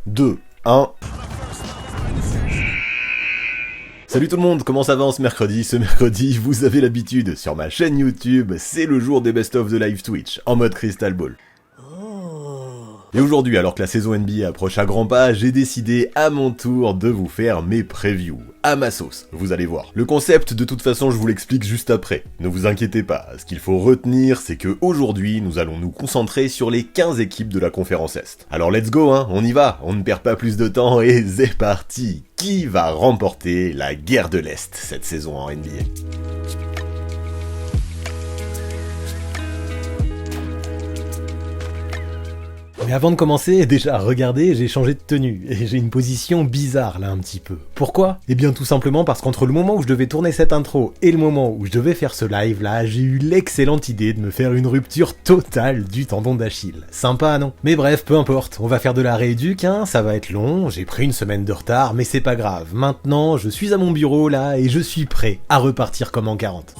2, 1... Salut tout le monde, comment ça va en ce mercredi? Ce mercredi, vous avez l'habitude, sur ma chaîne YouTube, c'est le jour des best-of de live Twitch, en mode Crystal Ball. Et aujourd'hui, alors que la saison NBA approche à grands pas, j'ai décidé à mon tour de vous faire mes previews. À ma sauce, vous allez voir. Le concept, de toute façon, je vous l'explique juste après. Ne vous inquiétez pas, ce qu'il faut retenir, c'est que aujourd'hui, nous allons nous concentrer sur les 15 équipes de la conférence Est. Alors let's go, hein, on y va, on ne perd pas plus de temps et c'est parti. Qui va remporter la guerre de l'Est cette saison en NBA? Mais avant de commencer, déjà, regardez, j'ai changé de tenue, et j'ai une position bizarre là un petit peu. Pourquoi? Eh bien tout simplement parce qu'entre le moment où je devais tourner cette intro et le moment où je devais faire ce live là, j'ai eu l'excellente idée de me faire une rupture totale du tendon d'Achille. Sympa, non? Mais bref, peu importe, on va faire de la rééduque, hein, ça va être long, j'ai pris une semaine de retard, mais c'est pas grave. Maintenant, je suis à mon bureau là, et je suis prêt à repartir comme en 40.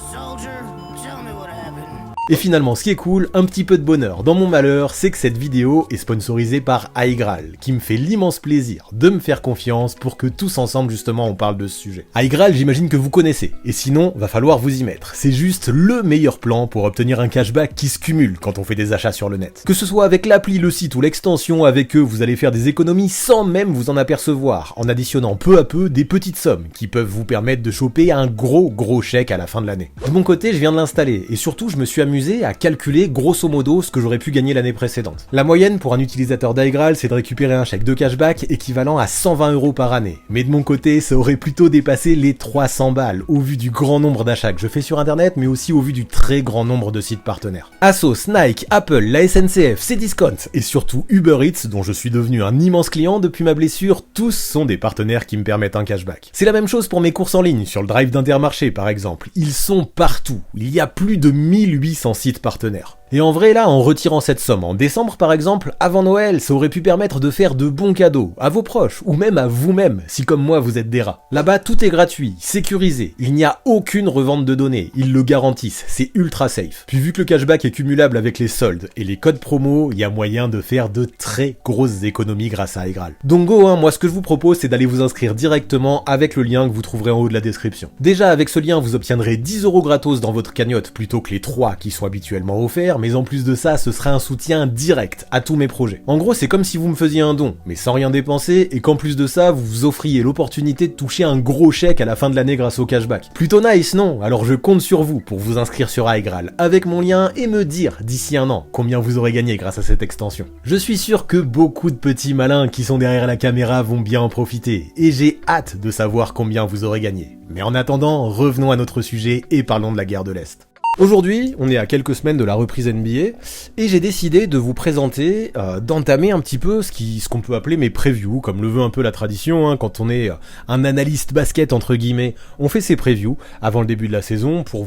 Et finalement, ce qui est cool, un petit peu de bonheur dans mon malheur, c'est que cette vidéo est sponsorisée par Aigral, qui me fait l'immense plaisir de me faire confiance pour que tous ensemble justement on parle de ce sujet. Aigral, j'imagine que vous connaissez, et sinon, va falloir vous y mettre. C'est juste le meilleur plan pour obtenir un cashback qui se cumule quand on fait des achats sur le net. Que ce soit avec l'appli, le site ou l'extension, avec eux, vous allez faire des économies sans même vous en apercevoir, en additionnant peu à peu des petites sommes qui peuvent vous permettre de choper un gros chèque à la fin de l'année. De mon côté, je viens de l'installer, et surtout, je me suis amusé à calculer grosso modo ce que j'aurais pu gagner l'année précédente. La moyenne pour un utilisateur d'Aigral, c'est de récupérer un chèque de cashback équivalent à 120 € par année. Mais de mon côté, ça aurait plutôt dépassé les 300 balles, au vu du grand nombre d'achats que je fais sur internet, mais aussi au vu du très grand nombre de sites partenaires. Asos, Nike, Apple, la SNCF, Cdiscount, et surtout Uber Eats, dont je suis devenu un immense client depuis ma blessure, tous sont des partenaires qui me permettent un cashback. C'est la même chose pour mes courses en ligne, sur le drive d'Intermarché par exemple. Ils sont partout. Il y a plus de 1800 sites partenaires. Et en vrai là, en retirant cette somme en décembre par exemple, avant Noël, ça aurait pu permettre de faire de bons cadeaux à vos proches, ou même à vous-même, si comme moi vous êtes des rats. Là-bas, tout est gratuit, sécurisé, il n'y a aucune revente de données, ils le garantissent, c'est ultra safe. Puis vu que le cashback est cumulable avec les soldes et les codes promo, il y a moyen de faire de très grosses économies grâce à Aigral. Donc go, hein, moi ce que je vous propose c'est d'aller vous inscrire directement avec le lien que vous trouverez en haut de la description. Déjà avec ce lien, vous obtiendrez 10 € gratos dans votre cagnotte plutôt que les 3 qui sont habituellement offerts, mais en plus de ça, ce sera un soutien direct à tous mes projets. En gros, c'est comme si vous me faisiez un don, mais sans rien dépenser, et qu'en plus de ça, vous vous offriez l'opportunité de toucher un gros chèque à la fin de l'année grâce au cashback. Plutôt nice, non? Alors je compte sur vous pour vous inscrire sur Aigral avec mon lien et me dire d'ici un an combien vous aurez gagné grâce à cette extension. Je suis sûr que beaucoup de petits malins qui sont derrière la caméra vont bien en profiter, et j'ai hâte de savoir combien vous aurez gagné. Mais en attendant, revenons à notre sujet et parlons de la guerre de l'Est. Aujourd'hui, on est à quelques semaines de la reprise NBA, et j'ai décidé de vous présenter, d'entamer un petit peu ce qu'on peut appeler mes previews, comme le veut un peu la tradition, hein, quand on est un analyste basket entre guillemets, on fait ses previews avant le début de la saison pour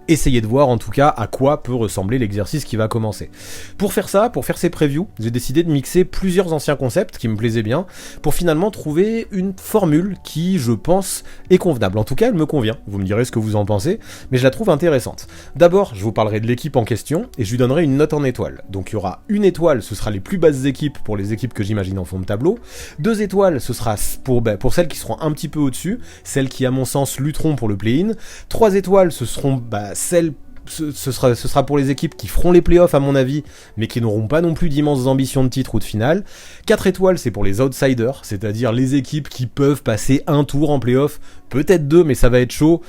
essayer de voir en tout cas à quoi peut ressembler l'exercice qui va commencer. Pour faire ça, pour faire ces previews, j'ai décidé de mixer plusieurs anciens concepts qui me plaisaient bien, pour finalement trouver une formule qui, je pense, est convenable. En tout cas, elle me convient. Vous me direz ce que vous en pensez, mais je la trouve intéressante. D'abord, je vous parlerai de l'équipe en question, et je lui donnerai une note en étoiles. Donc il y aura une étoile, ce sera les plus basses équipes pour les équipes que j'imagine en fond de tableau. 2 étoiles, ce sera pour celles qui seront un petit peu au-dessus, celles qui, à mon sens, lutteront pour le play-in. 3 étoiles, ce seront ce sera pour les équipes qui feront les playoffs à mon avis, mais qui n'auront pas non plus d'immenses ambitions de titre ou de finale. 4 étoiles, c'est pour les outsiders, c'est-à-dire les équipes qui peuvent passer un tour en playoff, peut-être 2, mais ça va être chaud,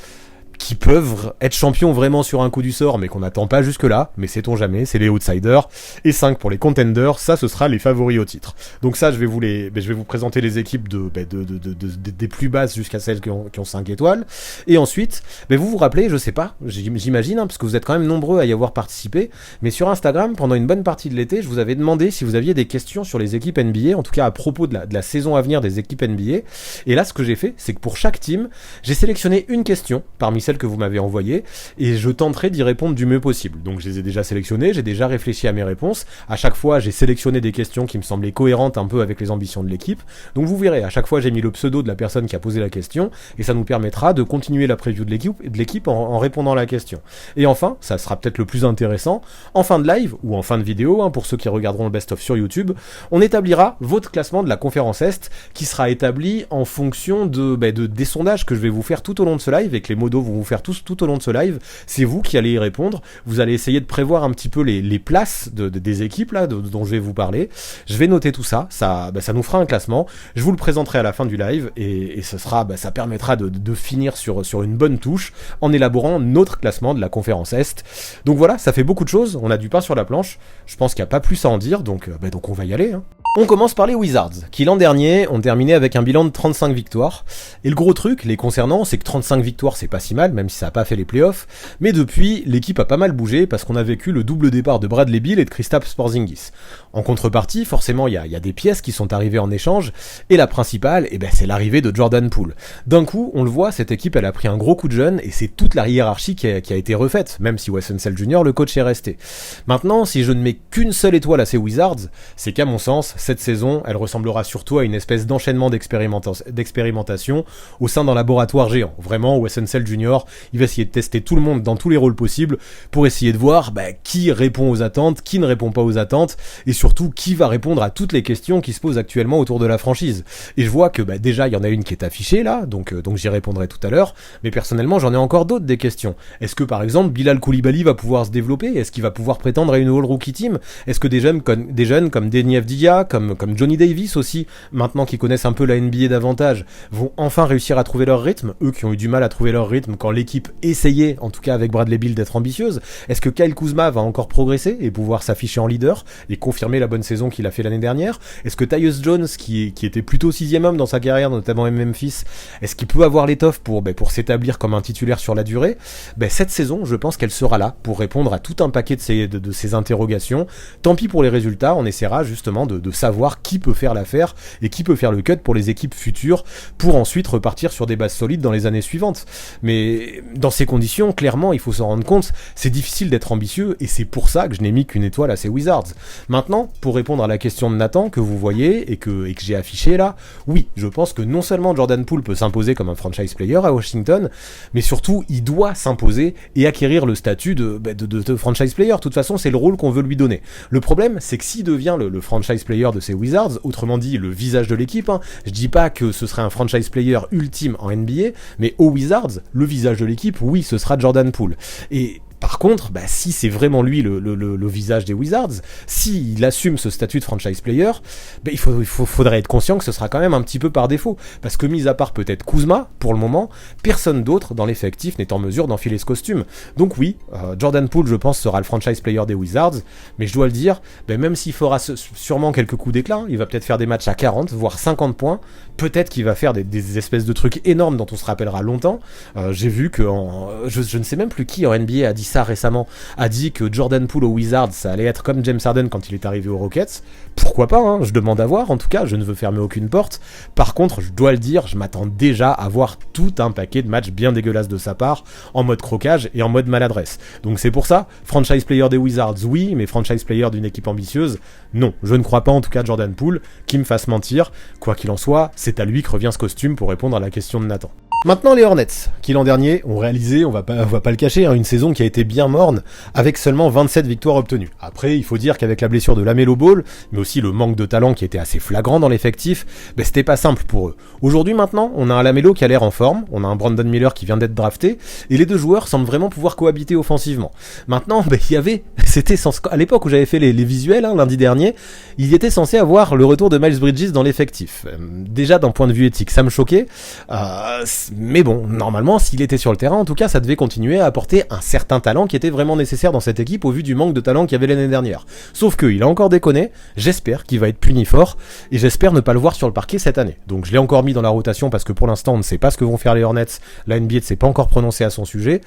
qui peuvent être champions vraiment sur un coup du sort, mais qu'on n'attend pas jusque-là, mais sait-on jamais, c'est les outsiders. Et 5 pour les contenders, ça ce sera les favoris au titre. Donc ça, je vais vous présenter les équipes des plus basses jusqu'à celles qui ont 5 étoiles. Et ensuite, vous vous rappelez, je sais pas, j'imagine, hein, parce que vous êtes quand même nombreux à y avoir participé, mais sur Instagram, pendant une bonne partie de l'été, je vous avais demandé si vous aviez des questions sur les équipes NBA, en tout cas à propos de la saison à venir des équipes NBA. Et là, ce que j'ai fait, c'est que pour chaque team, j'ai sélectionné une question parmi celles celles que vous m'avez envoyées, et je tenterai d'y répondre du mieux possible. Donc je les ai déjà sélectionnées, j'ai déjà réfléchi à mes réponses. À chaque fois, j'ai sélectionné des questions qui me semblaient cohérentes un peu avec les ambitions de l'équipe. Donc vous verrez, à chaque fois, j'ai mis le pseudo de la personne qui a posé la question, et ça nous permettra de continuer la preview de l'équipe en répondant à la question. Et enfin, ça sera peut-être le plus intéressant, en fin de live, ou en fin de vidéo, pour ceux qui regarderont le best-of sur YouTube, on établira votre classement de la conférence Est, qui sera établi en fonction des sondages que je vais vous faire tout au long de ce live, et que les modos vont vous faire tous tout au long de ce live. C'est vous qui allez y répondre, vous allez essayer de prévoir un petit peu les places des équipes là, dont je vais vous parler. Je vais noter tout ça, ça nous fera un classement, je vous le présenterai à la fin du live, et ça permettra de finir sur une bonne touche, en élaborant notre classement de la conférence Est. Donc voilà, ça fait beaucoup de choses, on a du pain sur la planche, je pense qu'il n'y a pas plus à en dire, donc on va y aller. On commence par les Wizards, qui l'an dernier ont terminé avec un bilan de 35 victoires. Et le gros truc les concernant, c'est que 35 victoires c'est pas si mal, même si ça a pas fait les playoffs, mais depuis, l'équipe a pas mal bougé parce qu'on a vécu le double départ de Bradley Beal et de Kristaps Porzingis. En contrepartie, forcément, il y a des pièces qui sont arrivées en échange, et la principale, c'est l'arrivée de Jordan Poole. D'un coup, on le voit, cette équipe, elle a pris un gros coup de jeune, et c'est toute la hiérarchie qui a été refaite, même si Wes Unseld Jr., le coach, est resté. Maintenant, si je ne mets qu'une seule étoile à ces Wizards, c'est qu'à mon sens, cette saison, elle ressemblera surtout à une espèce d'enchaînement d'expérimentation au sein d'un laboratoire géant. Vraiment, Wes Unseld Jr., il va essayer de tester tout le monde dans tous les rôles possibles pour essayer de voir qui répond aux attentes, qui ne répond pas aux attentes, et surtout qui va répondre à toutes les questions qui se posent actuellement autour de la franchise. Et je vois que déjà, il y en a une qui est affichée là, donc j'y répondrai tout à l'heure, mais personnellement, j'en ai encore d'autres des questions. Est-ce que par exemple, Bilal Coulibaly va pouvoir se développer? Est-ce qu'il va pouvoir prétendre à une All-Rookie Team? Est-ce que des jeunes comme Deni Avdija, comme Johnny Davis aussi, maintenant qu'ils connaissent un peu la NBA davantage, vont enfin réussir à trouver leur rythme, eux qui ont eu du mal à trouver leur rythme quand l'équipe essayait, en tout cas avec Bradley Beal, d'être ambitieuse? Est-ce que Kyle Kuzma va encore progresser et pouvoir s'afficher en leader et confirmer la bonne saison qu'il a fait l'année dernière? Est-ce que Tyus Jones, qui était plutôt 6e homme dans sa carrière, notamment à Memphis, est-ce qu'il peut avoir l'étoffe pour s'établir comme un titulaire sur la durée? Cette saison, je pense qu'elle sera là pour répondre à tout un paquet de ces interrogations. Tant pis pour les résultats, on essaiera justement de savoir qui peut faire l'affaire et qui peut faire le cut pour les équipes futures pour ensuite repartir sur des bases solides dans les années suivantes. Mais dans ces conditions, clairement, il faut s'en rendre compte, c'est difficile d'être ambitieux et c'est pour ça que je n'ai mis qu'une étoile à ces Wizards. Maintenant, pour répondre à la question de Nathan que vous voyez et que j'ai affichée là, oui, je pense que non seulement Jordan Poole peut s'imposer comme un franchise player à Washington, mais surtout il doit s'imposer et acquérir le statut de franchise player. De toute façon, c'est le rôle qu'on veut lui donner. Le problème, c'est que s'il devient le franchise player de ces Wizards, autrement dit le visage de l'équipe, je dis pas que ce serait un franchise player ultime en NBA, mais aux Wizards, le visage de l'équipe, oui, ce sera Jordan Poole. Et par contre, si c'est vraiment lui le visage des Wizards, s'il assume ce statut de franchise player, il faudrait être conscient que ce sera quand même un petit peu par défaut. Parce que mis à part peut-être Kuzma, pour le moment, personne d'autre dans l'effectif n'est en mesure d'enfiler ce costume. Donc oui, Jordan Poole, je pense, sera le franchise player des Wizards, mais je dois le dire, même s'il fera sûrement quelques coups d'éclat, il va peut-être faire des matchs à 40, voire 50 points, peut-être qu'il va faire des espèces de trucs énormes dont on se rappellera longtemps. J'ai vu que, je ne sais même plus qui en NBA a dit ça récemment, a dit que Jordan Poole aux Wizards, ça allait être comme James Harden quand il est arrivé aux Rockets. Pourquoi pas, je demande à voir, en tout cas, je ne veux fermer aucune porte. Par contre, je dois le dire, je m'attends déjà à voir tout un paquet de matchs bien dégueulasses de sa part, en mode crocage et en mode maladresse. Donc c'est pour ça, franchise player des Wizards, oui, mais franchise player d'une équipe ambitieuse, non. Je ne crois pas en tout cas Jordan Poole qui me fasse mentir. Quoi qu'il en soit, c'est à lui que revient ce costume pour répondre à la question de Nathan. Maintenant les Hornets, qui l'an dernier ont réalisé, on va pas le cacher, une saison qui a été bien morne, avec seulement 27 victoires obtenues. Après, il faut dire qu'avec la blessure de LaMelo Ball, mais aussi le manque de talent qui était assez flagrant dans l'effectif, c'était pas simple pour eux. Aujourd'hui maintenant, on a un LaMelo qui a l'air en forme, on a un Brandon Miller qui vient d'être drafté, et les deux joueurs semblent vraiment pouvoir cohabiter offensivement. Maintenant, il y avait, à l'époque où j'avais fait les visuels, lundi dernier, il y était censé avoir le retour de Miles Bridges dans l'effectif. Déjà d'un point de vue éthique, ça me choquait, mais bon, normalement, s'il était sur le terrain, en tout cas, ça devait continuer à apporter un certain talent qui était vraiment nécessaire dans cette équipe au vu du manque de talent qu'il y avait l'année dernière. Sauf qu'il a encore déconné, j'espère qu'il va être puni fort, et j'espère ne pas le voir sur le parquet cette année. Donc je l'ai encore mis dans la rotation parce que pour l'instant, on ne sait pas ce que vont faire les Hornets, la NBA ne s'est pas encore prononcée à son sujet.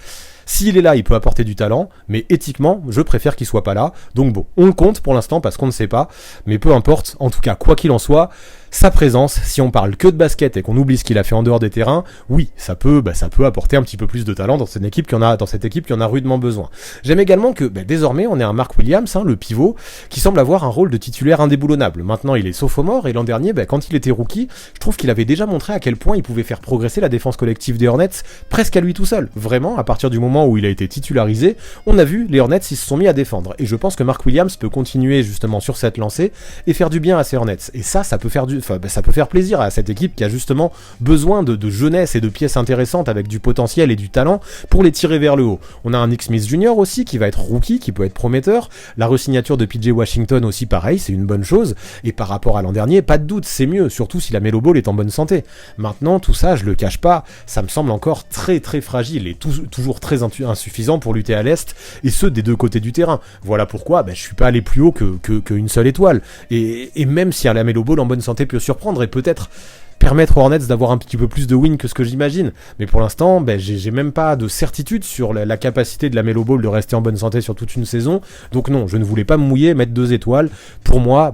S'il est là, il peut apporter du talent, mais éthiquement, je préfère qu'il soit pas là. Donc bon, on le compte pour l'instant parce qu'on ne sait pas, mais peu importe, en tout cas, quoi qu'il en soit, sa présence, si on parle que de basket et qu'on oublie ce qu'il a fait en dehors des terrains, oui, ça peut apporter un petit peu plus de talent dans cette équipe qui en a rudement besoin. J'aime également que désormais on ait un Mark Williams, le pivot, qui semble avoir un rôle de titulaire indéboulonnable. Maintenant il est sophomore et l'an dernier, quand il était rookie, je trouve qu'il avait déjà montré à quel point il pouvait faire progresser la défense collective des Hornets presque à lui tout seul. Vraiment, à partir du moment où il a été titularisé, on a vu les Hornets ils se sont mis à défendre. Et je pense que Mark Williams peut continuer justement sur cette lancée et faire du bien à ces Hornets. Et ça peut faire plaisir à cette équipe qui a justement besoin de jeunesse et de pièces intéressantes avec du potentiel et du talent pour les tirer vers le haut. On a un Nick Smith Jr. aussi qui va être rookie, qui peut être prometteur. La re-signature de PJ Washington aussi pareil, c'est une bonne chose. Et par rapport à l'an dernier, pas de doute, c'est mieux, surtout si la Melo Ball est en bonne santé. Maintenant, tout ça, je le cache pas, ça me semble encore très très fragile et toujours très insuffisant pour lutter à l'Est, et ce des deux côtés du terrain. Voilà pourquoi je suis pas allé plus haut qu'une seule étoile. Et même si la Melo Ball en bonne santé peut surprendre et peut-être permettre aux Hornets d'avoir un petit peu plus de win que ce que j'imagine. Mais pour l'instant, j'ai même pas de certitude sur la capacité de la Melo Ball de rester en bonne santé sur toute une saison. Donc non, je ne voulais pas me mouiller, mettre 2 étoiles. Pour moi,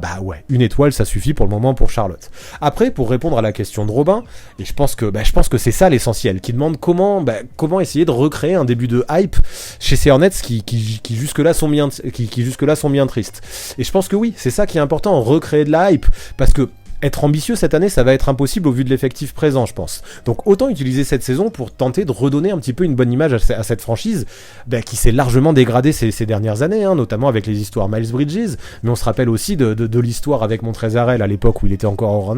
une étoile, ça suffit pour le moment pour Charlotte. Après, pour répondre à la question de Robin, et je pense que c'est ça l'essentiel, qui demande comment essayer de recréer un début de hype chez ces Hornets qui jusque-là sont bien tristes. Et je pense que oui, c'est ça qui est important, recréer de la hype, parce que être ambitieux cette année, ça va être impossible au vu de l'effectif présent, je pense. Donc autant utiliser cette saison pour tenter de redonner un petit peu une bonne image à cette franchise qui s'est largement dégradée ces dernières années, notamment avec les histoires Miles Bridges, mais on se rappelle aussi de l'histoire avec Montrezl à l'époque où il était encore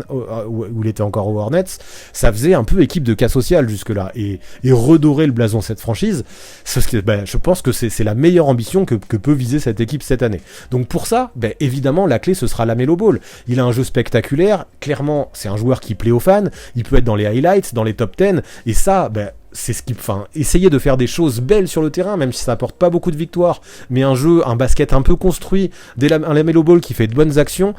aux Hornets. Ça faisait un peu équipe de cas social jusque-là, et redorer le blason de cette franchise, je pense que c'est la meilleure ambition que peut viser cette équipe cette année. Donc pour ça, évidemment, la clé ce sera la Melo Ball. Il a un jeu spectaculaire. Clairement, c'est un joueur qui plaît aux fans, il peut être dans les highlights, dans les top 10, et ça, c'est ce qui, essayer de faire des choses belles sur le terrain, même si ça apporte pas beaucoup de victoires, mais un basket un peu construit, un LaMelo Ball qui fait de bonnes actions,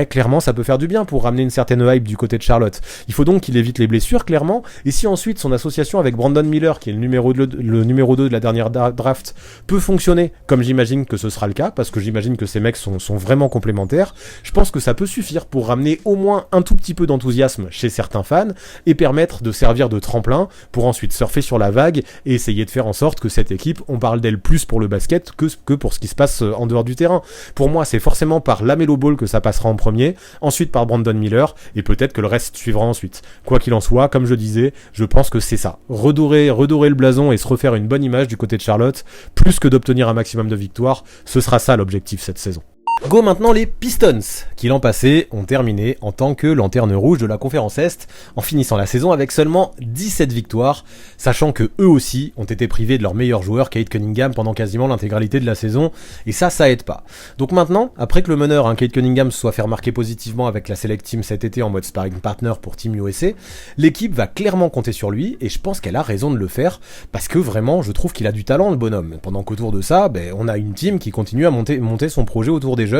clairement, ça peut faire du bien pour ramener une certaine hype du côté de Charlotte. Il faut donc qu'il évite les blessures, clairement, et si ensuite son association avec Brandon Miller, qui est le numéro 2 de la dernière draft, peut fonctionner, comme j'imagine que ce sera le cas, parce que j'imagine que ces mecs sont vraiment complémentaires, je pense que ça peut suffire pour ramener au moins un tout petit peu d'enthousiasme chez certains fans, et permettre de servir de tremplin pour ensuite surfer sur la vague et essayer de faire en sorte que cette équipe, on parle d'elle plus pour le basket que pour ce qui se passe en dehors du terrain. Pour moi, c'est forcément par la Melo Ball que ça passera en premier, ensuite par Brandon Miller, et peut-être que le reste suivra ensuite. Quoi qu'il en soit, comme je disais, je pense que c'est ça. Redorer le blason et se refaire une bonne image du côté de Charlotte, plus que d'obtenir un maximum de victoires, ce sera ça l'objectif cette saison. Go maintenant les Pistons, qui l'an passé ont terminé en tant que lanterne rouge de la conférence Est, en finissant la saison avec seulement 17 victoires, sachant que eux aussi ont été privés de leur meilleur joueur, Cade Cunningham, pendant quasiment l'intégralité de la saison, et ça aide pas. Donc maintenant, après que le meneur, Cade Cunningham, se soit fait remarquer positivement avec la Select Team cet été en mode sparring partner pour Team USA, l'équipe va clairement compter sur lui, et je pense qu'elle a raison de le faire, parce que vraiment, je trouve qu'il a du talent, le bonhomme. Pendant qu'autour de ça, on a une team qui continue à monter son projet autour des jeunes,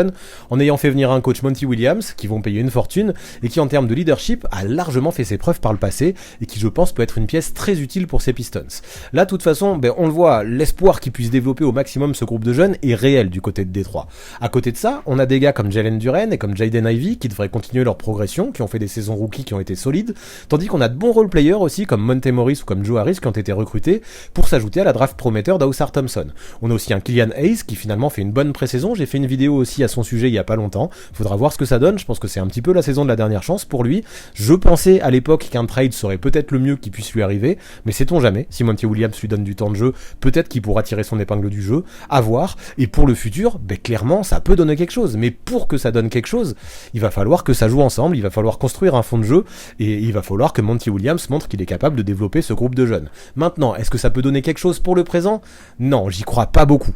en ayant fait venir un coach Monty Williams, qui vont payer une fortune, et qui en termes de leadership a largement fait ses preuves par le passé, et qui je pense peut être une pièce très utile pour ces Pistons. Là, de toute façon, on le voit, l'espoir qu'ils puissent développer au maximum ce groupe de jeunes est réel du côté de Détroit. À côté de ça, on a des gars comme Jalen Duren et comme Jaden Ivey qui devraient continuer leur progression, qui ont fait des saisons rookies qui ont été solides, tandis qu'on a de bons role-players aussi comme Monte Morris ou comme Joe Harris qui ont été recrutés pour s'ajouter à la draft prometteur d'Ausar Thompson. On a aussi un Killian Hayes qui finalement fait une bonne pré-saison, j'ai fait une vidéo aussi à son sujet il y a pas longtemps, faudra voir ce que ça donne, je pense que c'est un petit peu la saison de la dernière chance pour lui. Je pensais à l'époque qu'un trade serait peut-être le mieux qui puisse lui arriver, mais sait-on jamais, si Monty Williams lui donne du temps de jeu, peut-être qu'il pourra tirer son épingle du jeu, à voir, et pour le futur, clairement ça peut donner quelque chose, mais pour que ça donne quelque chose, il va falloir que ça joue ensemble, il va falloir construire un fond de jeu, et il va falloir que Monty Williams montre qu'il est capable de développer ce groupe de jeunes. Maintenant, est-ce que ça peut donner quelque chose pour le présent ? Non, j'y crois pas beaucoup,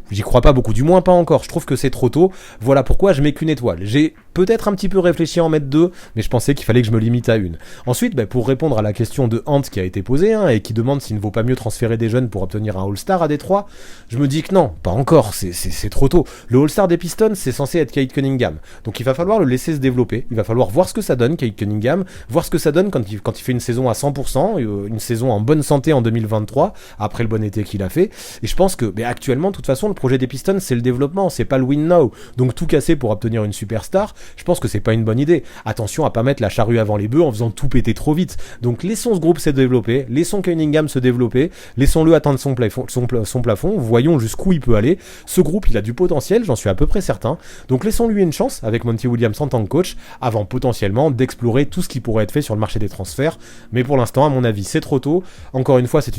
du moins pas encore, je trouve que c'est trop tôt, Voilà pourquoi je mets qu'une étoile. J'ai peut-être un petit peu réfléchi à en mettre 2, mais je pensais qu'il fallait que je me limite à une. Ensuite, pour répondre à la question de Ant qui a été posée, et qui demande s'il ne vaut pas mieux transférer des jeunes pour obtenir un All-Star à Détroit, je me dis que non, pas encore, c'est trop tôt. Le All-Star des Pistons, c'est censé être Cade Cunningham. Donc il va falloir le laisser se développer, il va falloir voir ce que ça donne, Cade Cunningham, voir ce que ça donne quand il fait une saison à 100%, une saison en bonne santé en 2023, après le bon été qu'il a fait. Et je pense que, actuellement, de toute façon, le projet des Pistons, c'est le développement, c'est pas le win now. Donc tout casser pour obtenir une superstar, je pense que c'est pas une bonne idée. Attention à pas mettre la charrue avant les bœufs en faisant tout péter trop vite. Donc laissons ce groupe se développer, laissons Cunningham se développer, laissons-le atteindre son plafond, voyons jusqu'où il peut aller. Ce groupe, il a du potentiel, j'en suis à peu près certain. Donc laissons-lui une chance avec Monty Williams en tant que coach, avant potentiellement d'explorer tout ce qui pourrait être fait sur le marché des transferts. Mais pour l'instant, à mon avis, c'est trop tôt. Encore une fois, c'est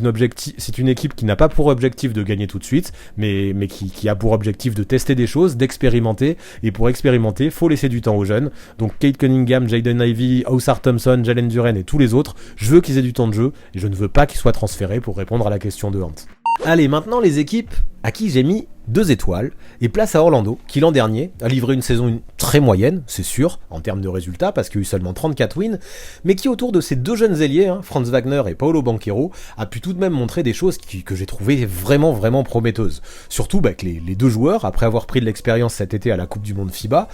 une équipe qui n'a pas pour objectif de gagner tout de suite, mais qui a pour objectif de tester des choses, d'expérimenter. Et pour expérimenter, faut laisser du temps aux jeunes. Donc Cade Cunningham, Jaden Ivey, Ausar Thompson, Jalen Duren et tous les autres, je veux qu'ils aient du temps de jeu et je ne veux pas qu'ils soient transférés pour répondre à la question de Hunt. Allez, maintenant les équipes à qui j'ai mis 2 étoiles, et place à Orlando, qui l'an dernier a livré une saison très moyenne, c'est sûr, en termes de résultats, parce qu'il y a eu seulement 34 wins, mais qui autour de ces 2 jeunes ailiers, Franz Wagner et Paolo Banchero, a pu tout de même montrer des choses que j'ai trouvées vraiment, vraiment prometteuses. Surtout que les 2 joueurs, après avoir pris de l'expérience cet été à la Coupe du Monde FIBA,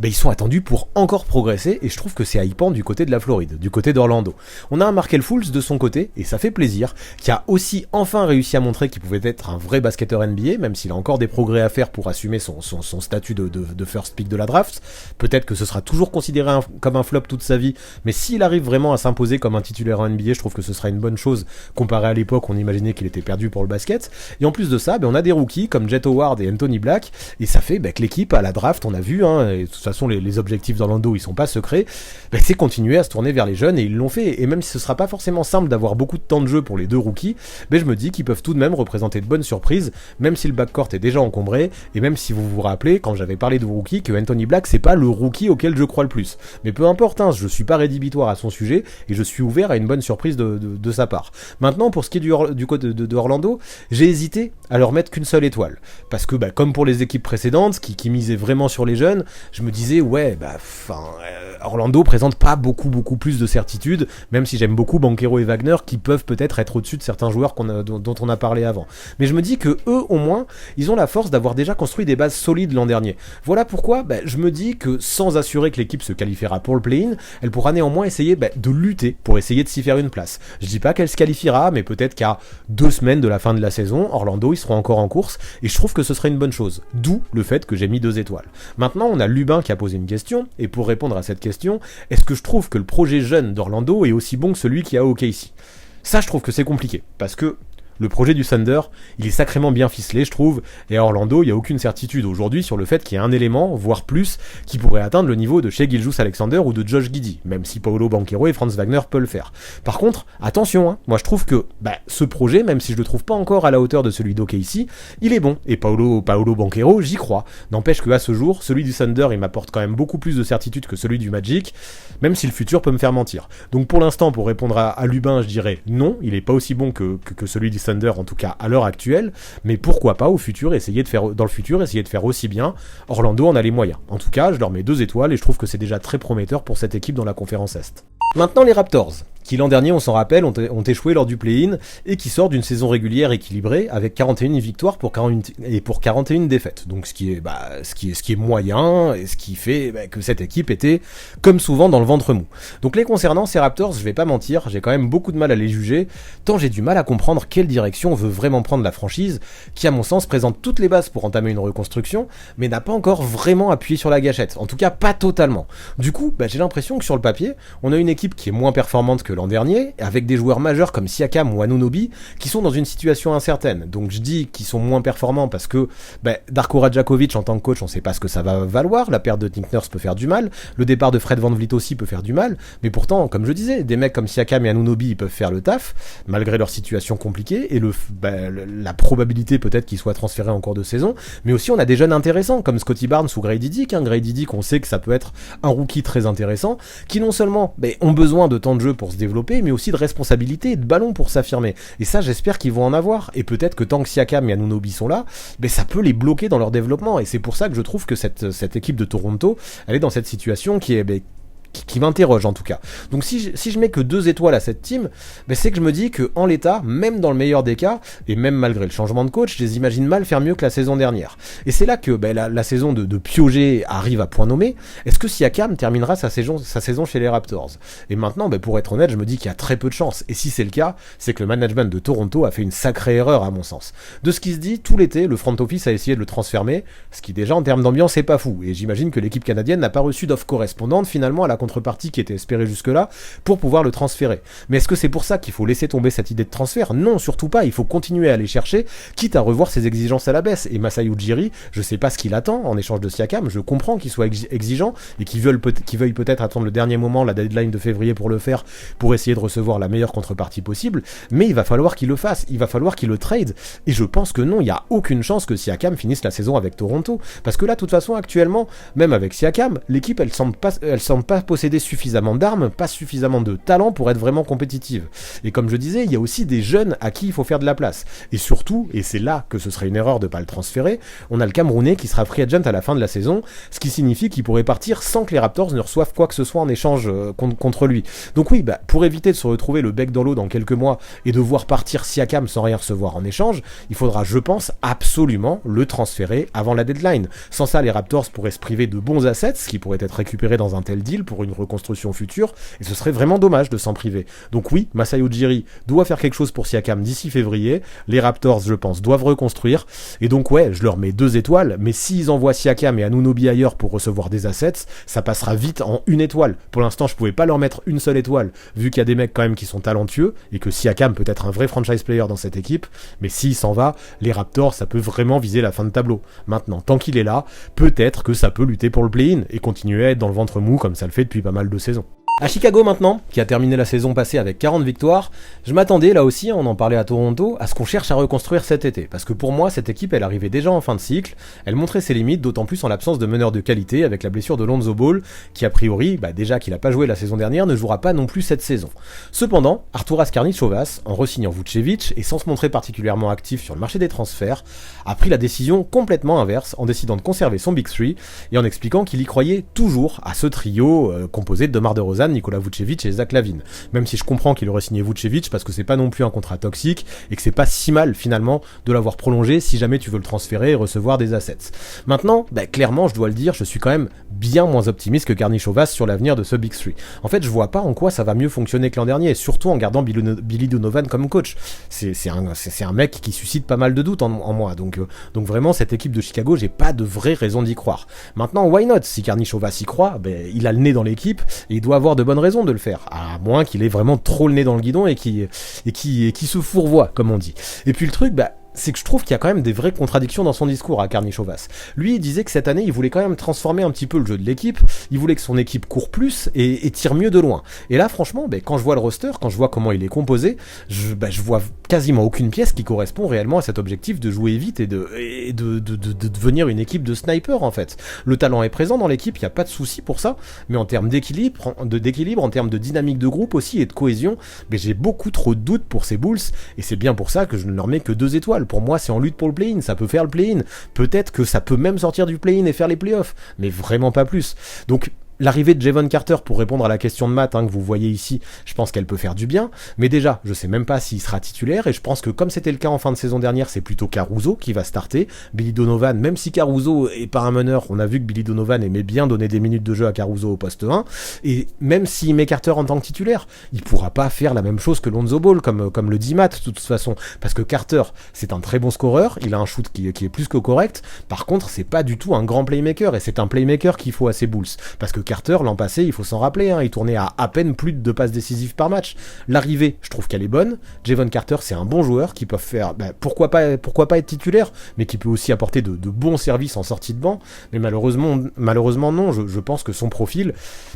ils sont attendus pour encore progresser, et je trouve que c'est hypant du côté de la Floride, du côté d'Orlando. On a un Markelle Fultz de son côté, et ça fait plaisir, qui a aussi enfin réussi à montrer qu'il pouvait être un vrai basketteur NBA, même s'il a encore des progrès à faire pour assumer son statut de first pick de la draft. Peut-être que ce sera toujours considéré comme un flop toute sa vie, mais s'il arrive vraiment à s'imposer comme un titulaire en NBA, je trouve que ce sera une bonne chose, comparé à l'époque où on imaginait qu'il était perdu pour le basket. Et en plus de ça, on a des rookies comme Jet Howard et Anthony Black, et ça fait que l'équipe à la draft, on a vu, et de toute façon les objectifs d'Orlando ils sont pas secrets, c'est continuer à se tourner vers les jeunes, et ils l'ont fait. Et même si ce sera pas forcément simple d'avoir beaucoup de temps de jeu pour les 2 rookies, je me dis qu'ils peuvent tout de même représenter de bonnes surprises, même si le backcourt est déjà encombré, et même si vous vous rappelez quand j'avais parlé de rookie que Anthony Black c'est pas le rookie auquel je crois le plus. Mais peu importe, je suis pas rédhibitoire à son sujet et je suis ouvert à une bonne surprise de sa part. Maintenant, pour ce qui est du côté de Orlando, j'ai hésité à leur mettre qu'une seule étoile, parce que comme pour les équipes précédentes qui misaient vraiment sur les jeunes, je me disais Orlando présente pas beaucoup plus de certitude, même si j'aime beaucoup Banchero et Wagner qui peuvent peut-être être au-dessus de certains joueurs dont on a parlé avant. Mais je me dis que eux, au moins, ils ont la force d'avoir déjà construit des bases solides l'an dernier. Voilà pourquoi je me dis que sans assurer que l'équipe se qualifiera pour le play-in, elle pourra néanmoins essayer de lutter pour essayer de s'y faire une place. Je dis pas qu'elle se qualifiera, mais peut-être qu'à 2 semaines de la fin de la saison, Orlando ils seront encore en course, et je trouve que ce serait une bonne chose. D'où le fait que j'ai mis 2 étoiles. Maintenant, on a Lubin qui a posé une question, et pour répondre à cette question, est-ce que je trouve que le projet jeune d'Orlando est aussi bon que celui qui a OKC ? Ça, je trouve que c'est compliqué, parce que le projet du Thunder, il est sacrément bien ficelé, je trouve, et à Orlando, il n'y a aucune certitude aujourd'hui sur le fait qu'il y ait un élément, voire plus, qui pourrait atteindre le niveau de Shai Gilgeous-Alexander ou de Josh Giddey, même si Paolo Banchero et Franz Wagner peuvent le faire. Par contre, attention, moi je trouve que ce projet, même si je le trouve pas encore à la hauteur de celui d'OKC, il est bon, et Paolo Banchero, j'y crois. N'empêche qu'à ce jour, celui du Thunder, il m'apporte quand même beaucoup plus de certitude que celui du Magic, même si le futur peut me faire mentir. Donc pour l'instant, pour répondre à Lubin, je dirais non, il est pas aussi bon que celui du Thunder, en tout cas à l'heure actuelle, mais pourquoi pas au futur essayer de faire aussi bien. Orlando en a les moyens. En tout cas, je leur mets 2 étoiles et je trouve que c'est déjà très prometteur pour cette équipe dans la conférence Est. Maintenant les Raptors, qui l'an dernier, on s'en rappelle, ont échoué lors du play-in et qui sortent d'une saison régulière équilibrée avec 41 victoires pour 41 défaites. Donc ce qui est moyen et ce qui fait que cette équipe était comme souvent dans le ventre mou. Donc les concernant, ces Raptors, je vais pas mentir, j'ai quand même beaucoup de mal à les juger, tant j'ai du mal à comprendre quelle direction veut vraiment prendre la franchise, qui à mon sens présente toutes les bases pour entamer une reconstruction, mais n'a pas encore vraiment appuyé sur la gâchette, en tout cas pas totalement. Du coup, j'ai l'impression que sur le papier, on a une équipe qui est moins performante que l'an dernier, avec des joueurs majeurs comme Siakam ou Anunoby, qui sont dans une situation incertaine. Donc je dis qu'ils sont moins performants parce que Darko Rajakovic en tant que coach, on sait pas ce que ça va valoir, la perte de Nick Nurse peut faire du mal, le départ de Fred VanVleet aussi peut faire du mal, mais pourtant, comme je disais, des mecs comme Siakam et Anunoby, ils peuvent faire le taf, malgré leur situation compliquée, et la probabilité peut-être qu'ils soient transférés en cours de saison, mais aussi on a des jeunes intéressants, comme Scotty Barnes ou Grady Dick, Grady Dick, on sait que ça peut être un rookie très intéressant, qui non seulement ont besoin de temps de jeu pour se développer, mais aussi de responsabilité et de ballon pour s'affirmer. Et ça, j'espère qu'ils vont en avoir. Et peut-être que tant que Siakam et Anunoby sont là, ça peut les bloquer dans leur développement. Et c'est pour ça que je trouve que cette équipe de Toronto, elle est dans cette situation qui m'interroge en tout cas. Donc si je mets que 2 étoiles à cette team, c'est que je me dis que en l'état, même dans le meilleur des cas, et même malgré le changement de coach, je les imagine mal faire mieux que la saison dernière. Et c'est là que la saison de Piogé arrive à point nommé. Est-ce que Siakam terminera sa saison chez les Raptors? Et maintenant, pour être honnête, je me dis qu'il y a très peu de chance. Et si c'est le cas, c'est que le management de Toronto a fait une sacrée erreur à mon sens. De ce qui se dit, tout l'été, le front office a essayé de le transférer, ce qui déjà en termes d'ambiance est pas fou. Et j'imagine que l'équipe canadienne n'a pas reçu d'offre correspondante finalement à la contrepartie qui était espérée jusque-là pour pouvoir le transférer. Mais est-ce que c'est pour ça qu'il faut laisser tomber cette idée de transfert? Non, surtout pas, il faut continuer à aller chercher, quitte à revoir ses exigences à la baisse. Et Masai Ujiri, je sais pas ce qu'il attend en échange de Siakam, je comprends qu'il soit exigeant et qu'il veuille peut-être attendre le dernier moment, la deadline de février pour le faire, pour essayer de recevoir la meilleure contrepartie possible, mais il va falloir qu'il le fasse, il va falloir qu'il le trade, et je pense que non, il n'y a aucune chance que Siakam finisse la saison avec Toronto, parce que là, de toute façon, actuellement, même avec Siakam, l'équipe, elle semble pas posséder suffisamment d'armes, pas suffisamment de talent pour être vraiment compétitive. Et comme je disais, il y a aussi des jeunes à qui il faut faire de la place. Et surtout, et c'est là que ce serait une erreur de ne pas le transférer, on a le Camerounais qui sera free agent à la fin de la saison, ce qui signifie qu'il pourrait partir sans que les Raptors ne reçoivent quoi que ce soit en échange contre lui. Donc oui, pour éviter de se retrouver le bec dans l'eau dans quelques mois et de voir partir Siakam sans rien recevoir en échange, il faudra, je pense, absolument le transférer avant la deadline. Sans ça, les Raptors pourraient se priver de bons assets qui pourraient être récupérés dans un tel deal pour une reconstruction future, et ce serait vraiment dommage de s'en priver. Donc oui, Masai Ujiri doit faire quelque chose pour Siakam d'ici février, les Raptors, je pense, doivent reconstruire, et donc ouais, je leur mets 2 étoiles, mais s'ils envoient Siakam et Anunoby ailleurs pour recevoir des assets, ça passera vite en 1 étoile. Pour l'instant, je pouvais pas leur mettre une seule étoile, vu qu'il y a des mecs quand même qui sont talentueux, et que Siakam peut être un vrai franchise player dans cette équipe, mais s'il s'en va, les Raptors, ça peut vraiment viser la fin de tableau. Maintenant, tant qu'il est là, peut-être que ça peut lutter pour le play-in, et continuer à être dans le ventre mou comme ça le fait depuis pas mal de saisons. À Chicago maintenant, qui a terminé la saison passée avec 40 victoires, je m'attendais là aussi, on en parlait à Toronto, à ce qu'on cherche à reconstruire cet été. Parce que pour moi, cette équipe, elle arrivait déjà en fin de cycle, elle montrait ses limites, d'autant plus en l'absence de meneur de qualité, avec la blessure de Lonzo Ball, qui a priori, déjà qu'il a pas joué la saison dernière, ne jouera pas non plus cette saison. Cependant, Arturas Karnišovas, en re-signant Vučević, et sans se montrer particulièrement actif sur le marché des transferts, a pris la décision complètement inverse, en décidant de conserver son Big Three, et en expliquant qu'il y croyait toujours à ce trio composé de DeMar DeRozan, Nikola Vučević et Zach LaVine. Même si je comprends qu'il aurait signé Vučević parce que c'est pas non plus un contrat toxique et que c'est pas si mal finalement de l'avoir prolongé si jamais tu veux le transférer et recevoir des assets. Maintenant, clairement, je dois le dire, je suis quand même bien moins optimiste que Karnišovas sur l'avenir de ce Big Three. En fait, je vois pas en quoi ça va mieux fonctionner que l'an dernier, et surtout en gardant Billy Donovan comme coach. C'est un mec qui suscite pas mal de doutes en moi. Donc vraiment, cette équipe de Chicago, j'ai pas de vraie raison d'y croire. Maintenant, why not? Si Karnišovas y croit, il a le nez dans l'équipe et il doit avoir de bonnes raisons de le faire, à moins qu'il ait vraiment trop le nez dans le guidon et qui se fourvoie, comme on dit. Et puis le truc, c'est que je trouve qu'il y a quand même des vraies contradictions dans son discours à Karnišovas. Lui, il disait que cette année, il voulait quand même transformer un petit peu le jeu de l'équipe, il voulait que son équipe court plus et tire mieux de loin. Et là, franchement, quand je vois le roster, quand je vois comment il est composé, je vois quasiment aucune pièce qui correspond réellement à cet objectif de jouer vite et de devenir une équipe de snipers, en fait. Le talent est présent dans l'équipe, il n'y a pas de souci pour ça, mais en termes d'équilibre, en termes de dynamique de groupe aussi et de cohésion, j'ai beaucoup trop de doutes pour ces Bulls, et c'est bien pour ça que je ne leur mets que 2 étoiles. Pour moi, c'est en lutte pour le play-in, ça peut faire le play-in. Peut-être que ça peut même sortir du play-in et faire les playoffs, mais vraiment pas plus. Donc, l'arrivée de Jevon Carter, pour répondre à la question de Matt que vous voyez ici, je pense qu'elle peut faire du bien, mais déjà, je sais même pas s'il sera titulaire, et je pense que comme c'était le cas en fin de saison dernière, c'est plutôt Caruso qui va starter. Billy Donovan, même si Caruso est pas un meneur, on a vu que Billy Donovan aimait bien donner des minutes de jeu à Caruso au poste 1, et même s'il met Carter en tant que titulaire, il pourra pas faire la même chose que Lonzo Ball, comme le dit Matt, de toute façon, parce que Carter, c'est un très bon scoreur, il a un shoot qui est plus que correct, par contre, c'est pas du tout un grand playmaker, et c'est un playmaker qu'il faut à ses Bulls, parce que Carter, l'an passé, il faut s'en rappeler, il tournait à peine plus de 2 passes décisives par match. L'arrivée, je trouve qu'elle est bonne. Jevon Carter, c'est un bon joueur qui peut faire, pourquoi pas être titulaire, mais qui peut aussi apporter de bons services en sortie de banc. Mais malheureusement non, je pense que son profil,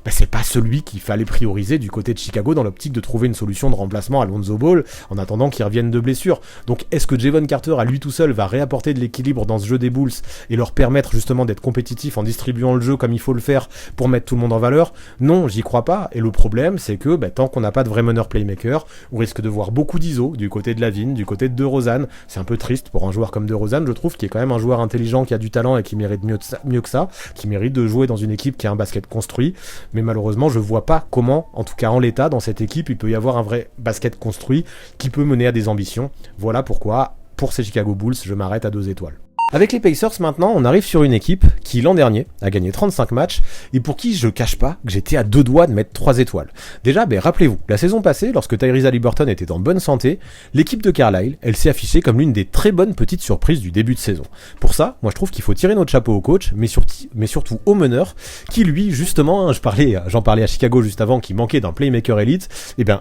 c'est pas celui qu'il fallait prioriser du côté de Chicago dans l'optique de trouver une solution de remplacement à Lonzo Ball en attendant qu'il revienne de blessure. Donc est-ce que Jevon Carter à lui tout seul va réapporter de l'équilibre dans ce jeu des Bulls et leur permettre justement d'être compétitif en distribuant le jeu comme il faut le faire pour mettre mettre tout le monde en valeur? Non, j'y crois pas. Et le problème, c'est que tant qu'on n'a pas de vrai meneur playmaker, on risque de voir beaucoup d'ISO du côté de Lavine, du côté de DeRozan. C'est un peu triste pour un joueur comme DeRozan, je trouve, qui est quand même un joueur intelligent, qui a du talent et qui mérite mieux que ça, qui mérite de jouer dans une équipe qui a un basket construit. Mais malheureusement, je vois pas comment, en tout cas en l'état, dans cette équipe, il peut y avoir un vrai basket construit qui peut mener à des ambitions. Voilà pourquoi, pour ces Chicago Bulls, je m'arrête à 2 étoiles. Avec les Pacers maintenant, on arrive sur une équipe qui l'an dernier a gagné 35 matchs et pour qui je cache pas que j'étais à 2 doigts de mettre 3 étoiles. Déjà, rappelez-vous, la saison passée, lorsque Tyrese Haliburton était en bonne santé, l'équipe de Carlisle, elle s'est affichée comme l'une des très bonnes petites surprises du début de saison. Pour ça, moi je trouve qu'il faut tirer notre chapeau au coach, mais surtout au meneur, qui lui, justement, j'en parlais à Chicago juste avant, qui manquait d'un playmaker élite,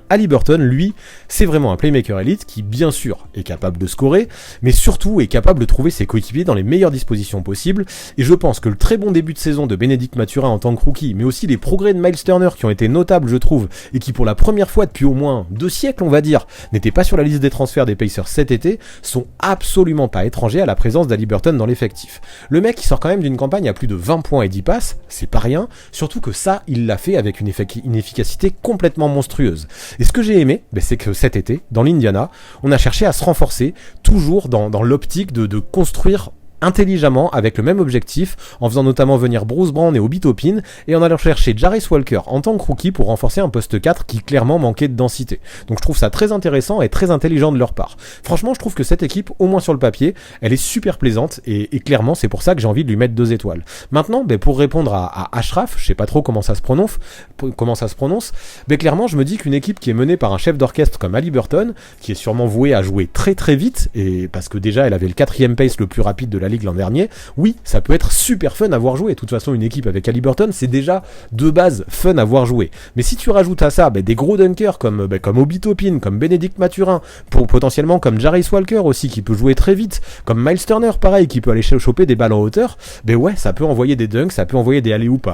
Haliburton, lui, c'est vraiment un playmaker élite qui, bien sûr, est capable de scorer, mais surtout est capable de trouver ses coéquipiers dans les meilleures dispositions possibles, et je pense que le très bon début de saison de Bénédicte Mathurin en tant que rookie, mais aussi les progrès de Miles Turner qui ont été notables je trouve, et qui pour la première fois depuis au moins 2 siècles on va dire, n'étaient pas sur la liste des transferts des Pacers cet été, sont absolument pas étrangers à la présence d'Haliburton dans l'effectif. Le mec qui sort quand même d'une campagne à plus de 20 points et 10 passes, c'est pas rien, surtout que ça il l'a fait avec une efficacité complètement monstrueuse. Et ce que j'ai aimé, c'est que cet été, dans l'Indiana, on a cherché à se renforcer, toujours dans l'optique de construire intelligemment avec le même objectif, en faisant notamment venir Bruce Brown et Obi Toppin, et en allant chercher Jarris Walker en tant que rookie pour renforcer un poste 4 qui clairement manquait de densité. Donc je trouve ça très intéressant et très intelligent de leur part. Franchement, je trouve que cette équipe, au moins sur le papier, elle est super plaisante, et clairement c'est pour ça que j'ai envie de lui mettre 2 étoiles. Maintenant, pour répondre à Ashraf, je sais pas trop comment ça se prononce, clairement je me dis qu'une équipe qui est menée par un chef d'orchestre comme Haliburton, qui est sûrement voué à jouer très très vite, et parce que déjà elle avait le 4e pace le plus rapide de la ligue l'an dernier, oui, ça peut être super fun à voir jouer. De toute façon, une équipe avec Haliburton, c'est déjà de base fun à voir jouer. Mais si tu rajoutes à ça des gros dunkers comme Obi Toppin, comme Bénédicte Mathurin, potentiellement comme Jarris Walker aussi, qui peut jouer très vite, comme Miles Turner, pareil, qui peut aller choper des balles en hauteur, ouais, ça peut envoyer des dunks, ça peut envoyer des alley-oops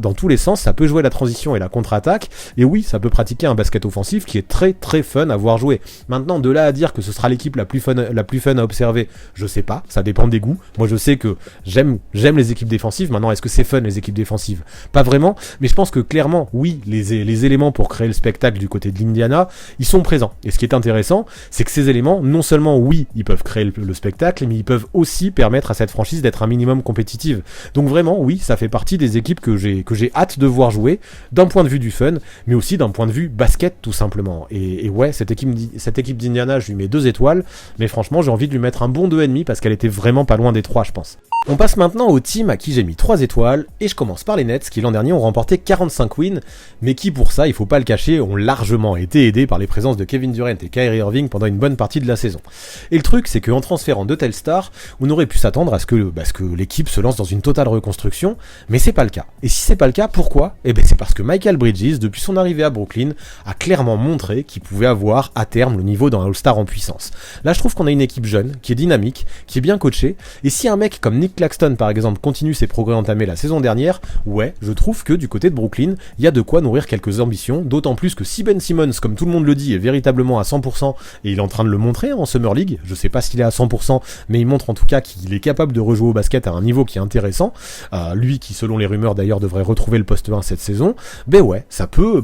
dans tous les sens, ça peut jouer la transition et la contre-attaque, et oui, ça peut pratiquer un basket offensif qui est très très fun à voir jouer. Maintenant, de là à dire que ce sera l'équipe la plus fun à observer, je sais pas, ça dépend des goûts. Moi je sais que j'aime les équipes défensives. Maintenant, est-ce que c'est fun les équipes défensives? Pas vraiment, mais je pense que clairement oui, les éléments pour créer le spectacle du côté de l'Indiana, ils sont présents. Et ce qui est intéressant, c'est que ces éléments, non seulement oui, ils peuvent créer le spectacle, mais ils peuvent aussi permettre à cette franchise d'être un minimum compétitive. Donc vraiment oui, ça fait partie des équipes que j'ai hâte de voir jouer, d'un point de vue du fun, mais aussi d'un point de vue basket tout simplement. Et ouais, cette équipe d'Indiana, je lui mets 2 étoiles, mais franchement j'ai envie de lui mettre un bon 2,5 parce qu'elle était vraiment pas loin des 3, je pense. On passe maintenant au team à qui j'ai mis 3 étoiles, et je commence par les Nets qui l'an dernier ont remporté 45 wins, mais qui pour ça, il faut pas le cacher, ont largement été aidés par les présences de Kevin Durant et Kyrie Irving pendant une bonne partie de la saison. Et le truc, c'est qu'en transférant de telles stars, on aurait pu s'attendre à ce que l'équipe se lance dans une totale reconstruction, mais c'est pas le cas. Et si c'est pas le cas, pourquoi? C'est parce que Mikal Bridges, depuis son arrivée à Brooklyn, a clairement montré qu'il pouvait avoir à terme le niveau d'un All-Star en puissance. Là, je trouve qu'on a une équipe jeune, qui est dynamique, qui est bien coachée, et si un mec comme Nick Claxton par exemple continue ses progrès entamés la saison dernière, ouais, je trouve que du côté de Brooklyn, il y a de quoi nourrir quelques ambitions, d'autant plus que si Ben Simmons, comme tout le monde le dit, est véritablement à 100%, et il est en train de le montrer en Summer League, je sais pas s'il est à 100%, mais il montre en tout cas qu'il est capable de rejouer au basket à un niveau qui est intéressant, lui qui selon les rumeurs d'ailleurs devrait retrouver le poste 1 cette saison, ouais, ça peut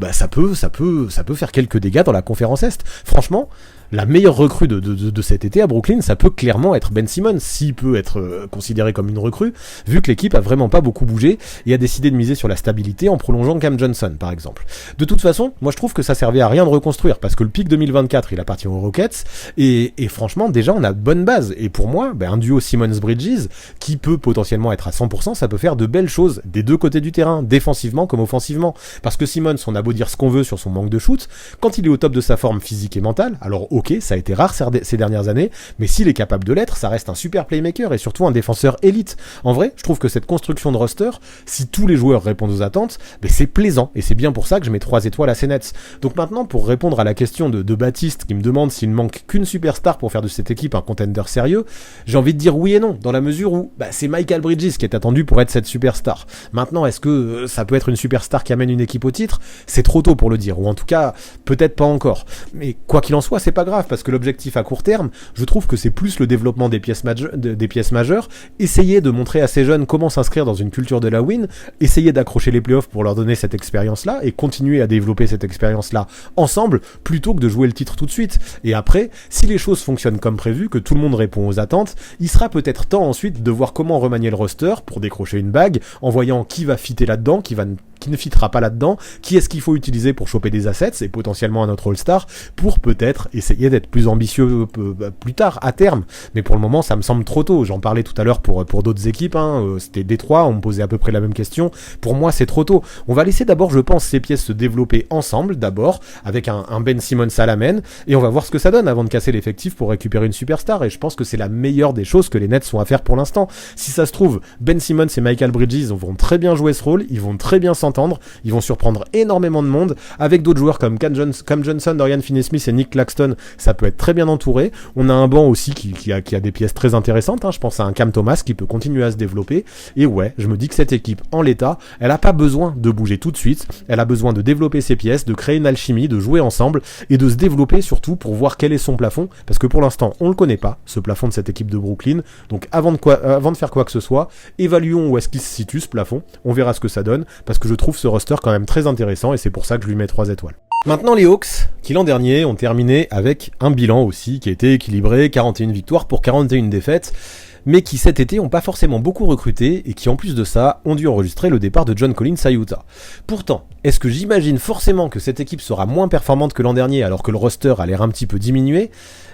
faire quelques dégâts dans la conférence Est. Franchement, la meilleure recrue de cet été à Brooklyn, ça peut clairement être Ben Simmons, s'il peut être considéré comme une recrue, vu que l'équipe a vraiment pas beaucoup bougé et a décidé de miser sur la stabilité en prolongeant Cam Johnson par exemple. De toute façon, moi je trouve que ça servait à rien de reconstruire, parce que le pic 2024 il appartient aux Rockets, et franchement déjà on a de bonnes bases, et pour moi, un duo Simmons-Bridges, qui peut potentiellement être à 100%, ça peut faire de belles choses des deux côtés du terrain, défensivement comme offensivement, parce que Simmons, on a beau dire ce qu'on veut sur son manque de shoot, quand il est au top de sa forme physique et mentale, alors ok, ça a été rare ces dernières années, mais s'il est capable de l'être, ça reste un super playmaker et surtout un défenseur élite. En vrai, je trouve que cette construction de roster, si tous les joueurs répondent aux attentes, c'est plaisant, et c'est bien pour ça que je mets 3 étoiles à ces Nets. Donc maintenant, pour répondre à la question de Baptiste qui me demande s'il ne manque qu'une superstar pour faire de cette équipe un contender sérieux, j'ai envie de dire oui et non, dans la mesure où c'est Mikal Bridges qui est attendu pour être cette superstar. Maintenant, est-ce que ça peut être une superstar qui amène une équipe au titre? C'est trop tôt pour le dire, ou en tout cas, peut-être pas encore. Mais quoi qu'il en soit, c'est pas pas grave, parce que l'objectif à court terme, je trouve que c'est plus le développement des pièces majeures, essayer de montrer à ces jeunes comment s'inscrire dans une culture de la win, essayer d'accrocher les playoffs pour leur donner cette expérience-là, et continuer à développer cette expérience-là ensemble, plutôt que de jouer le titre tout de suite. Et après, si les choses fonctionnent comme prévu, que tout le monde répond aux attentes, il sera peut-être temps ensuite de voir comment remanier le roster pour décrocher une bague, en voyant qui va fitter là-dedans, qui ne fitera pas là-dedans, qui est-ce qu'il faut utiliser pour choper des assets et potentiellement un autre All-Star pour peut-être essayer d'être plus ambitieux plus tard, à terme. Mais pour le moment, ça me semble trop tôt. J'en parlais tout à l'heure pour d'autres équipes, c'était Détroit, on me posait à peu près la même question. Pour moi, c'est trop tôt. On va laisser d'abord, je pense, ces pièces se développer ensemble, d'abord, avec un Ben Simmons à la main, et on va voir ce que ça donne avant de casser l'effectif pour récupérer une superstar. Et je pense que c'est la meilleure des choses que les Nets sont à faire pour l'instant. Si ça se trouve, Ben Simmons et Michael Bridges vont très bien jouer ce rôle, ils vont très bien s'entendre, ils vont surprendre énormément de monde, avec d'autres joueurs comme Cam Johnson, Dorian Finney-Smith et Nick Claxton, ça peut être très bien entouré. On a un banc aussi qui a des pièces très intéressantes, je pense à un Cam Thomas qui peut continuer à se développer, et ouais, je me dis que cette équipe, en l'état, elle a pas besoin de bouger tout de suite, elle a besoin de développer ses pièces, de créer une alchimie, de jouer ensemble, et de se développer surtout pour voir quel est son plafond, parce que pour l'instant, on le connaît pas, ce plafond de cette équipe de Brooklyn, donc avant de faire quoi que ce soit, évaluons où est-ce qu'il se situe ce plafond, on verra ce que ça donne, parce que je trouve ce roster quand même très intéressant et c'est pour ça que je lui mets 3 étoiles. Maintenant les Hawks, qui l'an dernier ont terminé avec un bilan aussi qui était équilibré, 41 victoires pour 41 défaites, mais qui cet été ont pas forcément beaucoup recruté et qui en plus de ça ont dû enregistrer le départ de John Collins à Utah. Pourtant, est-ce que j'imagine forcément que cette équipe sera moins performante que l'an dernier alors que le roster a l'air un petit peu diminué ?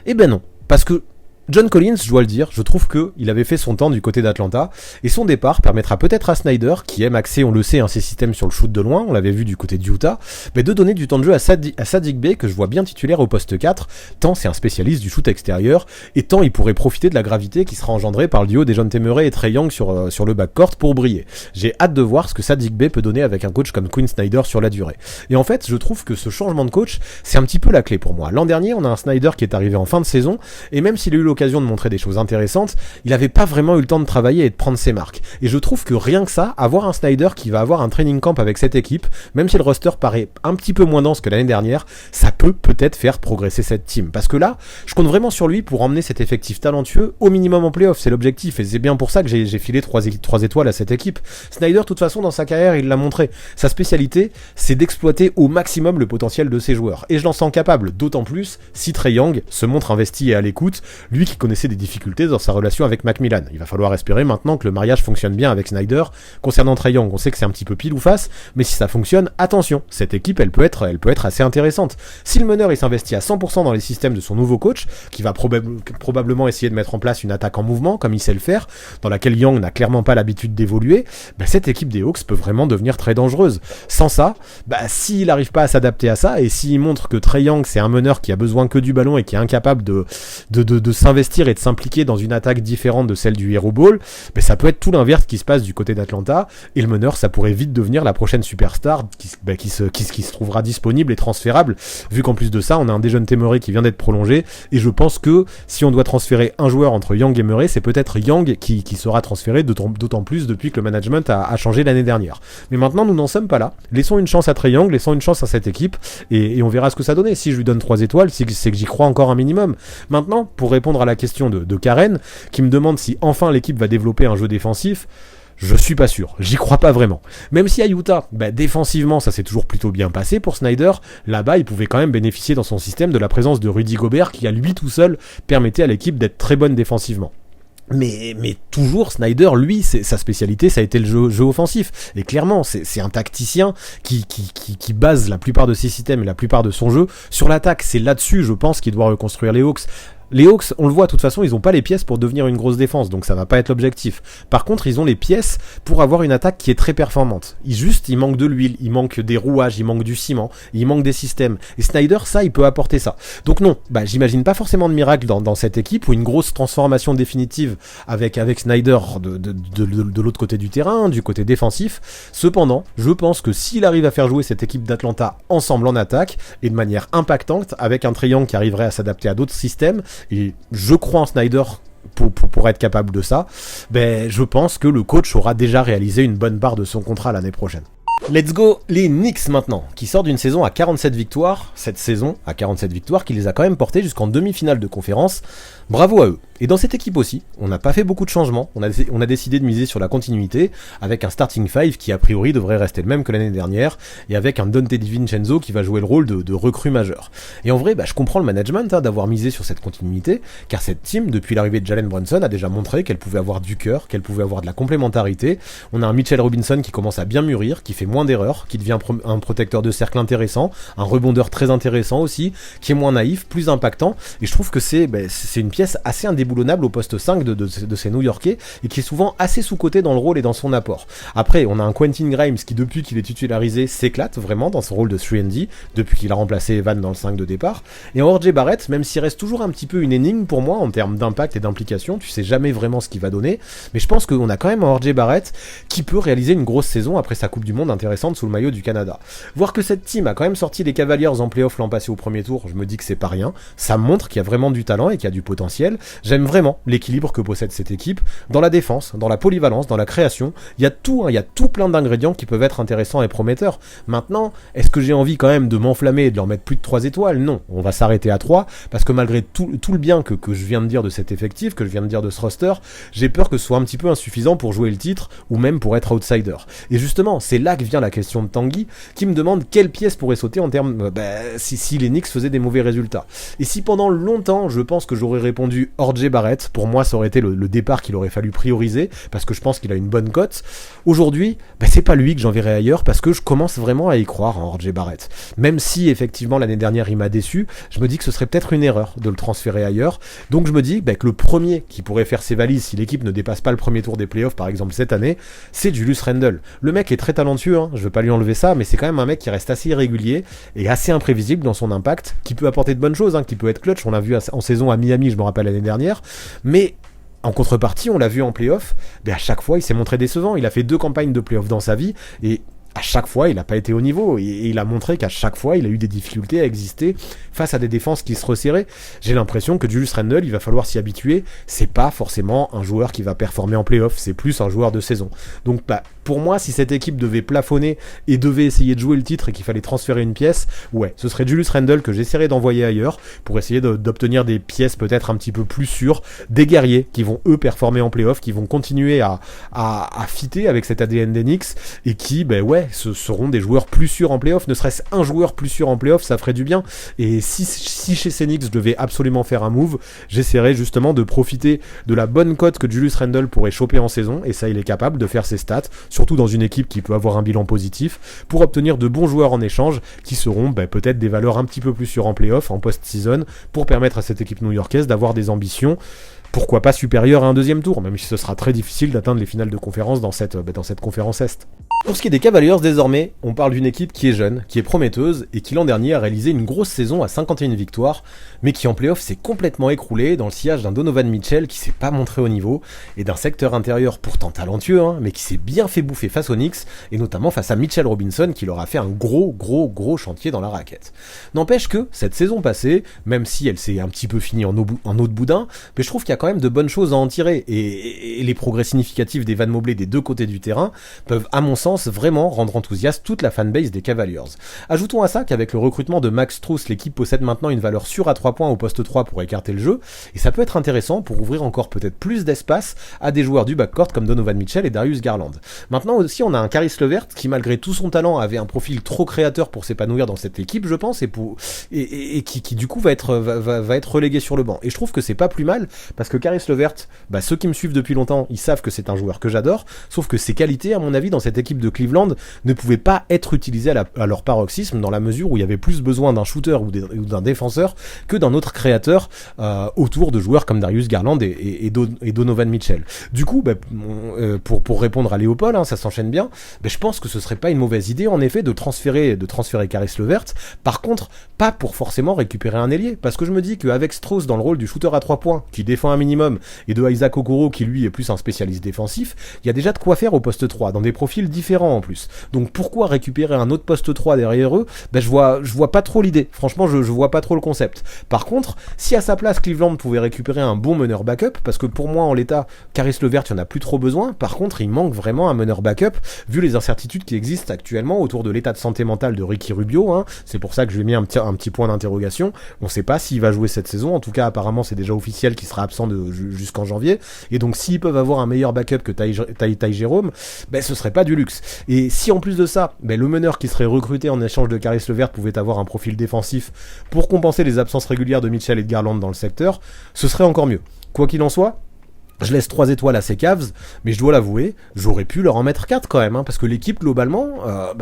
Eh ben non, parce que John Collins, je dois le dire, je trouve qu'il avait fait son temps du côté d'Atlanta, et son départ permettra peut-être à Snyder, qui aime axer, on le sait, ses systèmes sur le shoot de loin, on l'avait vu du côté d'Utah, de donner du temps de jeu à Saddiq Bey, que je vois bien titulaire au poste 4, tant c'est un spécialiste du shoot extérieur, et tant il pourrait profiter de la gravité qui sera engendrée par le duo des Dejounte Murray et Trae Young sur le backcourt pour briller. J'ai hâte de voir ce que Saddiq Bey peut donner avec un coach comme Quinn Snyder sur la durée. Et en fait, je trouve que ce changement de coach, c'est un petit peu la clé pour moi. L'an dernier, on a un Snyder qui est arrivé en fin de saison, et même s'il a eu l'occasion de montrer des choses intéressantes, il avait pas vraiment eu le temps de travailler et de prendre ses marques. Et je trouve que rien que ça, avoir un Snyder qui va avoir un training camp avec cette équipe, même si le roster paraît un petit peu moins dense que l'année dernière, ça peut peut-être faire progresser cette team. Parce que là, je compte vraiment sur lui pour emmener cet effectif talentueux au minimum en playoff, c'est l'objectif, et c'est bien pour ça que j'ai filé 3 étoiles à cette équipe. Snyder, de toute façon, dans sa carrière, il l'a montré. Sa spécialité, c'est d'exploiter au maximum le potentiel de ses joueurs. Et je l'en sens capable, d'autant plus si Trae Young se montre investi et à l'écoute, lui qui connaissait des difficultés dans sa relation avec Macmillan. Il va falloir espérer maintenant que le mariage fonctionne bien avec Snyder. Concernant Trae Young, on sait que c'est un petit peu pile ou face, mais si ça fonctionne, attention, cette équipe, elle peut être assez intéressante. Si le meneur il s'investit à 100% dans les systèmes de son nouveau coach, qui va probablement essayer de mettre en place une attaque en mouvement, comme il sait le faire, dans laquelle Young n'a clairement pas l'habitude d'évoluer, cette équipe des Hawks peut vraiment devenir très dangereuse. Sans ça, s'il n'arrive pas à s'adapter à ça, et s'il montre que Trae Young c'est un meneur qui a besoin que du ballon et qui est incapable de s'investir et de s'impliquer dans une attaque différente de celle du Hero Ball, ça peut être tout l'inverse qui se passe du côté d'Atlanta, et le meneur ça pourrait vite devenir la prochaine superstar qui se trouvera disponible et transférable, vu qu'en plus de ça on a un Dejounte Murray qui vient d'être prolongé, et je pense que si on doit transférer un joueur entre Young et Murray, c'est peut-être Young qui sera transféré, d'autant plus depuis que le management a changé l'année dernière. Mais maintenant nous n'en sommes pas là, laissons une chance à Trae Young, laissons une chance à cette équipe, et on verra ce que ça donnait. Si je lui donne 3 étoiles, c'est que j'y crois encore un minimum. Maintenant, pour répondre à la question de Karen, qui me demande si enfin l'équipe va développer un jeu défensif, je suis pas sûr, j'y crois pas vraiment. Même si à Utah, défensivement ça s'est toujours plutôt bien passé pour Snyder, là-bas il pouvait quand même bénéficier dans son système de la présence de Rudy Gobert qui à lui tout seul permettait à l'équipe d'être très bonne défensivement. Mais toujours Snyder, lui, sa spécialité, ça a été le jeu offensif. Et clairement, c'est un tacticien qui base la plupart de ses systèmes et la plupart de son jeu sur l'attaque. C'est là-dessus, je pense, qu'il doit reconstruire les Hawks. Les Hawks, on le voit, de toute façon, ils ont pas les pièces pour devenir une grosse défense, donc ça va pas être l'objectif. Par contre, ils ont les pièces pour avoir une attaque qui est très performante. Il manque de l'huile, il manque des rouages, il manque du ciment, il manque des systèmes. Et Snyder, ça, il peut apporter ça. Donc non, j'imagine pas forcément de miracle dans cette équipe, ou une grosse transformation définitive avec Snyder de l'autre côté du terrain, du côté défensif. Cependant, je pense que s'il arrive à faire jouer cette équipe d'Atlanta ensemble en attaque, et de manière impactante, avec un Trae Young qui arriverait à s'adapter à d'autres systèmes, et je crois en Snyder pour être capable de ça, je pense que le coach aura déjà réalisé une bonne part de son contrat l'année prochaine. Let's go les Knicks maintenant, qui sortent d'une saison à 47 victoires, cette saison à 47 victoires qui les a quand même portés jusqu'en demi-finale de conférence, bravo à eux. Et dans cette équipe aussi, on n'a pas fait beaucoup de changements, on a décidé de miser sur la continuité, avec un starting five qui a priori devrait rester le même que l'année dernière, et avec un Dante DiVincenzo qui va jouer le rôle de recrue majeur. Et en vrai, je comprends le management d'avoir misé sur cette continuité, car cette team, depuis l'arrivée de Jalen Brunson, a déjà montré qu'elle pouvait avoir du cœur, qu'elle pouvait avoir de la complémentarité. On a un Mitchell Robinson qui commence à bien mûrir, qui fait moins d'erreurs, qui devient un protecteur de cercle intéressant, un rebondeur très intéressant aussi, qui est moins naïf, plus impactant, et je trouve que c'est une pièce assez indéboulonnable au poste 5 de ces New-Yorkais, et qui est souvent assez sous-coté dans le rôle et dans son apport. Après, on a un Quentin Grimes qui, depuis qu'il est titularisé, s'éclate vraiment dans son rôle de 3&D, depuis qu'il a remplacé Evan dans le 5 de départ, et en RJ Barrett, même s'il reste toujours un petit peu une énigme pour moi en termes d'impact et d'implication, tu sais jamais vraiment ce qu'il va donner, mais je pense qu'on a quand même un RJ Barrett qui peut réaliser une grosse saison après sa Coupe du Monde intéressante sous le maillot du Canada. Voir que cette team a quand même sorti les Cavaliers en playoff l'an passé au premier tour, je me dis que c'est pas rien, ça montre qu'il y a vraiment du talent et qu'il y a du potentiel. J'aime vraiment l'équilibre que possède cette équipe, dans la défense, dans la polyvalence, dans la création, il y a tout, il y a tout plein d'ingrédients qui peuvent être intéressants et prometteurs. Maintenant, est-ce que j'ai envie quand même de m'enflammer et de leur mettre plus de 3 étoiles ? Non, on va s'arrêter à 3, parce que malgré tout le bien que je viens de dire de cet effectif, que je viens de dire de ce roster, j'ai peur que ce soit un petit peu insuffisant pour jouer le titre, ou même pour être outsider. Et justement, c'est là que vient la question de Tanguy, qui me demande quelle pièce pourrait sauter en termes, si les Knicks faisaient des mauvais résultats. Et si pendant longtemps, je pense que j'aurais répondu RJ Barrett, pour moi ça aurait été le départ qu'il aurait fallu prioriser, parce que je pense qu'il a une bonne cote. Aujourd'hui, c'est pas lui que j'enverrai ailleurs, parce que je commence vraiment à y croire en RJ Barrett. Même si effectivement l'année dernière il m'a déçu, je me dis que ce serait peut-être une erreur de le transférer ailleurs. Donc je me dis que le premier qui pourrait faire ses valises si l'équipe ne dépasse pas le premier tour des playoffs par exemple cette année, c'est Julius Randle. Le mec est très talentueux, je veux pas lui enlever ça, mais c'est quand même un mec qui reste assez irrégulier et assez imprévisible dans son impact, qui peut apporter de bonnes choses, qui peut être clutch, on l'a vu en saison à Miami, je me rappelle l'année dernière, mais en contrepartie, on l'a vu en play-off, à chaque fois il s'est montré décevant, il a fait 2 campagnes de play-off dans sa vie, et à chaque fois, il n'a pas été au niveau, et il a montré qu'à chaque fois, il a eu des difficultés à exister face à des défenses qui se resserraient. J'ai l'impression que Julius Randle, il va falloir s'y habituer, c'est pas forcément un joueur qui va performer en play-off, c'est plus un joueur de saison. Donc pour moi, si cette équipe devait plafonner et devait essayer de jouer le titre et qu'il fallait transférer une pièce, ce serait Julius Randle que j'essaierais d'envoyer ailleurs pour essayer d'obtenir des pièces peut-être un petit peu plus sûres, des guerriers qui vont eux performer en play-off, qui vont continuer à fitter avec cet ADN des Knicks et qui, ce seront des joueurs plus sûrs en play-off, ne serait-ce un joueur plus sûr en play-off, ça ferait du bien. Et si chez ces Knicks je devais absolument faire un move, j'essaierais justement de profiter de la bonne cote que Julius Randle pourrait choper en saison, et ça il est capable de faire ses stats, surtout dans une équipe qui peut avoir un bilan positif, pour obtenir de bons joueurs en échange, qui seront peut-être des valeurs un petit peu plus sûres en play-off, en post-season, pour permettre à cette équipe new-yorkaise d'avoir des ambitions, pourquoi pas supérieures à un deuxième tour, même si ce sera très difficile d'atteindre les finales de conférence dans cette conférence Est. Pour ce qui est des Cavaliers, désormais, on parle d'une équipe qui est jeune, qui est prometteuse, et qui l'an dernier a réalisé une grosse saison à 51 victoires, mais qui en play-off s'est complètement écroulée dans le sillage d'un Donovan Mitchell qui s'est pas montré au niveau, et d'un secteur intérieur pourtant talentueux, mais qui s'est bien fait bouffer face aux Knicks, et notamment face à Mitchell Robinson qui leur a fait un gros chantier dans la raquette. N'empêche que, cette saison passée, même si elle s'est un petit peu finie en eau de boudin, mais je trouve qu'il y a quand même de bonnes choses à en tirer, et les progrès significatifs d'Evan Mobley des deux côtés du terrain peuvent, à mon sens, vraiment rendre enthousiaste toute la fanbase des Cavaliers. Ajoutons à ça qu'avec le recrutement de Max Strus, l'équipe possède maintenant une valeur sûre à 3 points au poste 3 pour écarter le jeu, et ça peut être intéressant pour ouvrir encore peut-être plus d'espace à des joueurs du backcourt comme Donovan Mitchell et Darius Garland. Maintenant aussi, on a un Caris LeVert qui, malgré tout son talent, avait un profil trop créateur pour s'épanouir dans cette équipe, je pense, et qui du coup va être relégué sur le banc. Et je trouve que c'est pas plus mal, parce que Caris LeVert, ceux qui me suivent depuis longtemps, ils savent que c'est un joueur que j'adore, sauf que ses qualités, à mon avis, dans cette équipe de Cleveland ne pouvaient pas être utilisées à leur paroxysme, dans la mesure où il y avait plus besoin d'un shooter ou d'un défenseur que d'un autre créateur autour de joueurs comme Darius Garland et Donovan Mitchell. Du coup, pour répondre à Léopold, ça s'enchaîne bien, je pense que ce serait pas une mauvaise idée en effet de transférer Caris LeVert. Par contre, pas pour forcément récupérer un ailier, parce que je me dis qu'avec Strus dans le rôle du shooter à 3 points, qui défend à minimum, et de Isaac Okoro qui lui est plus un spécialiste défensif, il y a déjà de quoi faire au poste 3, dans des profils différents en plus. Donc pourquoi récupérer un autre poste 3 derrière eux? Ben je vois pas trop l'idée, franchement je vois pas trop le concept. Par contre, si à sa place Cleveland pouvait récupérer un bon meneur backup, parce que pour moi en l'état, Caris LeVert il n'y en a plus trop besoin, par contre il manque vraiment un meneur backup, vu les incertitudes qui existent actuellement autour de l'état de santé mentale de Ricky Rubio, hein. C'est pour ça que je lui ai mis un petit point d'interrogation. On sait pas s'il va jouer cette saison, en tout cas apparemment c'est déjà officiel qu'il sera absent jusqu'en janvier, et donc s'ils peuvent avoir un meilleur backup que Ty Jerome, ben ce serait pas du luxe. Et si en plus de ça, ben le meneur qui serait recruté en échange de Caris LeVert pouvait avoir un profil défensif pour compenser les absences régulières de Mitchell et de Garland dans le secteur, ce serait encore mieux. Quoi qu'il en soit, je laisse 3 étoiles à ces Cavs, mais je dois l'avouer, j'aurais pu leur en mettre 4 quand même, hein, parce que l'équipe globalement,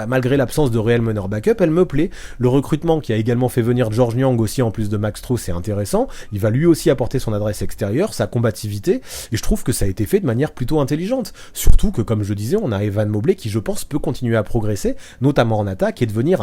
malgré l'absence de réel meneur backup, elle me plaît. Le recrutement qui a également fait venir George Niang aussi en plus de Max Strus, c'est intéressant. Il va lui aussi apporter son adresse extérieure, sa combativité, et je trouve que ça a été fait de manière plutôt intelligente. Surtout que, comme je disais, on a Evan Mobley qui, je pense, peut continuer à progresser, notamment en attaque, et devenir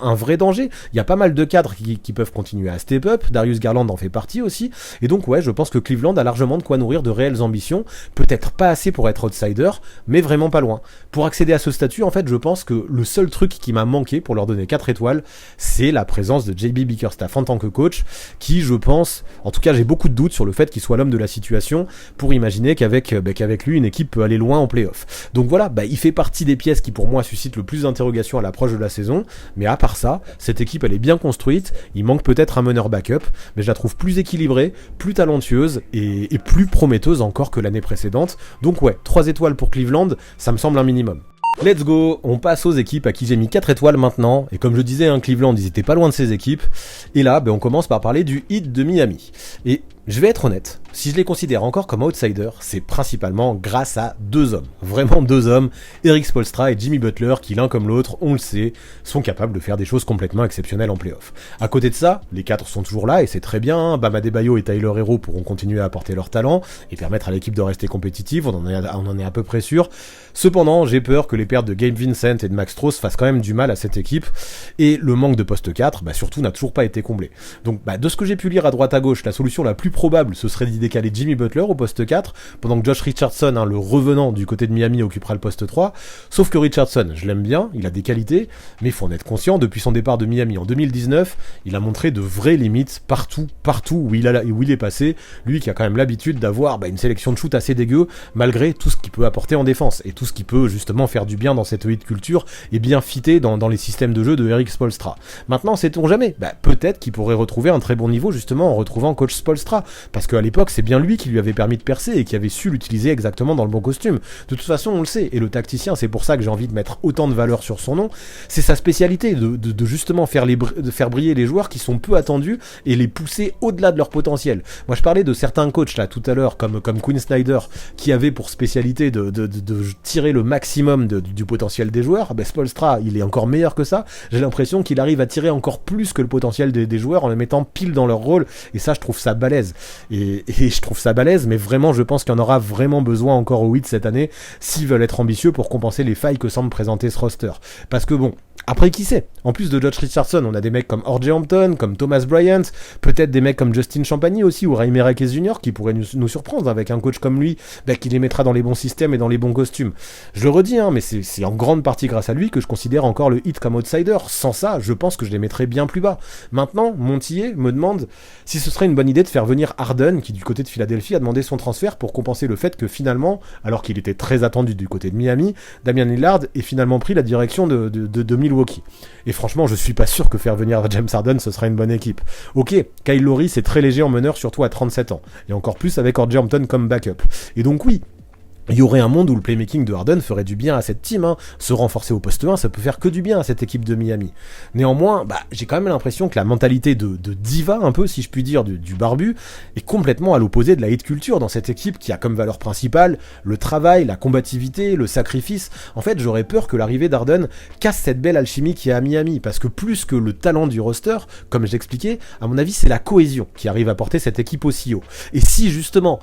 un vrai danger. Il y a pas mal de cadres qui peuvent continuer à step up, Darius Garland en fait partie aussi, et donc ouais, je pense que Cleveland a largement de quoi nourrir de réels ambitions, peut-être pas assez pour être outsider, mais vraiment pas loin. Pour accéder à ce statut, en fait, je pense que le seul truc qui m'a manqué pour leur donner 4 étoiles, c'est la présence de JB Bickerstaff en tant que coach, qui, je pense, en tout cas j'ai beaucoup de doutes sur le fait qu'il soit l'homme de la situation, pour imaginer qu'avec lui, une équipe peut aller loin en play-off. Donc voilà, il fait partie des pièces qui pour moi suscitent le plus d'interrogations à l'approche de la saison, mais à part ça, cette équipe elle est bien construite, il manque peut-être un meneur backup, mais je la trouve plus équilibrée, plus talentueuse, et plus prometteuse encore que l'année précédente. Donc ouais, 3 étoiles pour Cleveland, ça me semble un minimum. Let's go, on passe aux équipes à qui j'ai mis 4 étoiles maintenant, et comme je disais, Cleveland, ils étaient pas loin de ces équipes, et là, on commence par parler du Heat de Miami. Et je vais être honnête, si je les considère encore comme outsiders, c'est principalement grâce à 2 hommes, vraiment 2 hommes, Eric Spoelstra et Jimmy Butler, qui l'un comme l'autre, on le sait, sont capables de faire des choses complètement exceptionnelles en play-off. À côté de ça, les 4 sont toujours là, et c'est très bien, Bam Adebayo et Tyler Herro pourront continuer à apporter leur talent, et permettre à l'équipe de rester compétitive, on en est à peu près sûr. Cependant, j'ai peur que les pertes de Gabe Vincent et de Max Strus fassent quand même du mal à cette équipe, et le manque de poste 4, surtout n'a toujours pas été comblé. Donc, de ce que j'ai pu lire à droite à gauche, la solution la plus probable, ce serait d'y décaler Jimmy Butler au poste 4, pendant que Josh Richardson, le revenant du côté de Miami, occupera le poste 3, sauf que Richardson, je l'aime bien, il a des qualités, mais il faut en être conscient, depuis son départ de Miami en 2019, il a montré de vraies limites partout où il est passé, lui qui a quand même l'habitude d'avoir une sélection de shoot assez dégueu, malgré tout ce qu'il peut apporter en défense, et tout ce qui peut justement faire du bien dans cette hit culture, et bien fitter dans les systèmes de jeu de Eric Spoelstra. Maintenant, sait-on jamais, peut-être qu'il pourrait retrouver un très bon niveau justement en retrouvant coach Spoelstra, parce qu'à l'époque c'est bien lui qui lui avait permis de percer et qui avait su l'utiliser exactement dans le bon costume. De toute façon on le sait, et le tacticien, c'est pour ça que j'ai envie de mettre autant de valeur sur son nom, c'est sa spécialité de justement de faire briller les joueurs qui sont peu attendus et les pousser au-delà de leur potentiel. Moi je parlais de certains coachs là tout à l'heure comme Quinn Snyder qui avait pour spécialité de tirer le maximum du potentiel des joueurs. Spoelstra il est encore meilleur que ça, j'ai l'impression qu'il arrive à tirer encore plus que le potentiel des joueurs en les mettant pile dans leur rôle, et ça je trouve ça balèze. Et je trouve ça balèze, mais vraiment je pense qu'il y en aura vraiment besoin encore au 8 cette année s'ils veulent être ambitieux pour compenser les failles que semble présenter ce roster. Parce que après qui sait, en plus de Josh Richardson, on a des mecs comme R.J. Hampton, comme Thomas Bryant, peut-être des mecs comme Justin Champagny aussi, ou Jaime Raquez Jr. qui pourraient nous surprendre avec un coach comme lui, qui les mettra dans les bons systèmes et dans les bons costumes. Je le redis, mais c'est en grande partie grâce à lui que je considère encore le Heat comme outsider. Sans ça, je pense que je les mettrais bien plus bas. Maintenant, Montillet me demande si ce serait une bonne idée de faire venir Harden, qui du côté de Philadelphie a demandé son transfert pour compenser le fait que finalement, alors qu'il était très attendu du côté de Miami, Damian Lillard ait finalement pris la direction de Milwaukee. Et franchement, je suis pas sûr que faire venir James Harden ce sera une bonne équipe. Ok, Kyle Lowry c'est très léger en meneur, surtout à 37 ans, et encore plus avec R.J. Hampton comme backup. Et donc oui, il y aurait un monde où le playmaking de Harden ferait du bien à cette team, Se renforcer au poste 1, ça peut faire que du bien à cette équipe de Miami. Néanmoins, j'ai quand même l'impression que la mentalité de diva, un peu, si je puis dire, du barbu, est complètement à l'opposé de la hit culture dans cette équipe qui a comme valeur principale le travail, la combativité, le sacrifice. En fait, j'aurais peur que l'arrivée d'Harden casse cette belle alchimie qui est à Miami, parce que plus que le talent du roster, comme j'expliquais, à mon avis, c'est la cohésion qui arrive à porter cette équipe aussi haut. Et si, justement,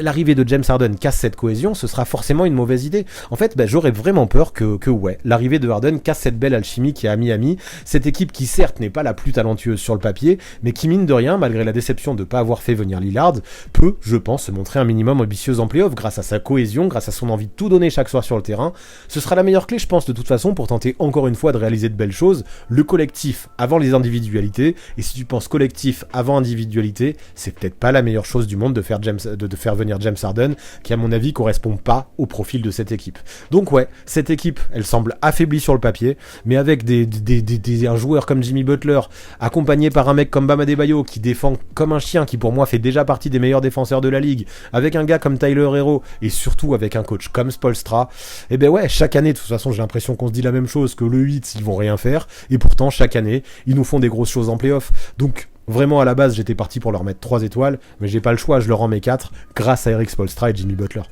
l'arrivée de James Harden casse cette cohésion, ce sera forcément une mauvaise idée. En fait, j'aurais vraiment peur que ouais, l'arrivée de Harden casse cette belle alchimie qu'il y a à Miami, cette équipe qui certes n'est pas la plus talentueuse sur le papier, mais qui mine de rien, malgré la déception de ne pas avoir fait venir Lillard, peut, je pense, se montrer un minimum ambitieuse en playoff grâce à sa cohésion, grâce à son envie de tout donner chaque soir sur le terrain. Ce sera la meilleure clé, je pense, de toute façon, pour tenter encore une fois de réaliser de belles choses. Le collectif avant les individualités, et si tu penses collectif avant individualité, c'est peut-être pas la meilleure chose du monde de faire venir James Harden, qui à mon avis correspond pas au profil de cette équipe. Donc ouais, cette équipe, elle semble affaiblie sur le papier, mais avec un joueur comme Jimmy Butler, accompagné par un mec comme Bam Adebayo, qui défend comme un chien, qui pour moi fait déjà partie des meilleurs défenseurs de la ligue, avec un gars comme Tyler Herro, et surtout avec un coach comme Spoelstra, et ben ouais, chaque année, de toute façon, j'ai l'impression qu'on se dit la même chose, que le 8, ils vont rien faire, et pourtant, chaque année, ils nous font des grosses choses en play-off. Donc, vraiment, à la base, j'étais parti pour leur mettre 3 étoiles, mais j'ai pas le choix, je leur en mets 4, grâce à Eric Spoelstra et Jimmy Butler.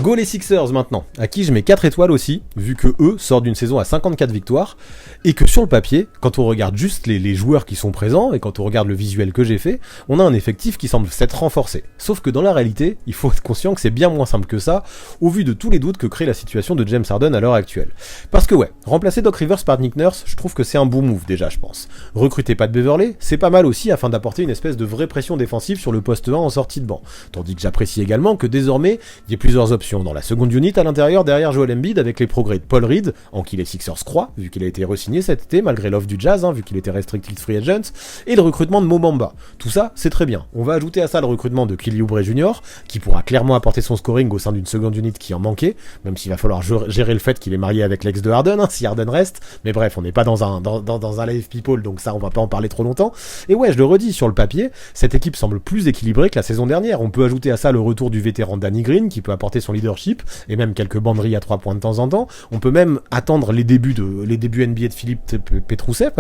Go les Sixers maintenant, à qui je mets 4 étoiles aussi, vu que eux sortent d'une saison à 54 victoires, et que sur le papier, quand on regarde juste les joueurs qui sont présents, et quand on regarde le visuel que j'ai fait, on a un effectif qui semble s'être renforcé. Sauf que dans la réalité, il faut être conscient que c'est bien moins simple que ça, au vu de tous les doutes que crée la situation de James Harden à l'heure actuelle. Parce que ouais, remplacer Doc Rivers par Nick Nurse, je trouve que c'est un bon move déjà, je pense. Recruter Pat Beverley, c'est pas mal aussi afin d'apporter une espèce de vraie pression défensive sur le poste 1 en sortie de banc. Tandis que j'apprécie également que désormais, il y ait plusieurs options dans la seconde unit à l'intérieur derrière Joel Embiid avec les progrès de Paul Reed, en qui les Sixers croient, vu qu'il a été re-signé cet été malgré l'offre du Jazz, vu qu'il était restricted free agent, et le recrutement de Mo Bamba. Tout ça, c'est très bien. On va ajouter à ça le recrutement de Kelly Oubre Jr., qui pourra clairement apporter son scoring au sein d'une seconde unit qui en manquait, même s'il va falloir gérer le fait qu'il est marié avec l'ex de Harden, si Harden reste, mais bref, on n'est pas dans un live people, donc ça, on va pas en parler trop longtemps. Et ouais, je le redis, sur le papier, cette équipe semble plus équilibrée que la saison dernière. On peut ajouter à ça le retour du vétéran Danny Green, qui peut apporter son leadership, et même quelques banderies à 3 points de temps en temps. On peut même attendre les débuts NBA de Philippe Petrousev,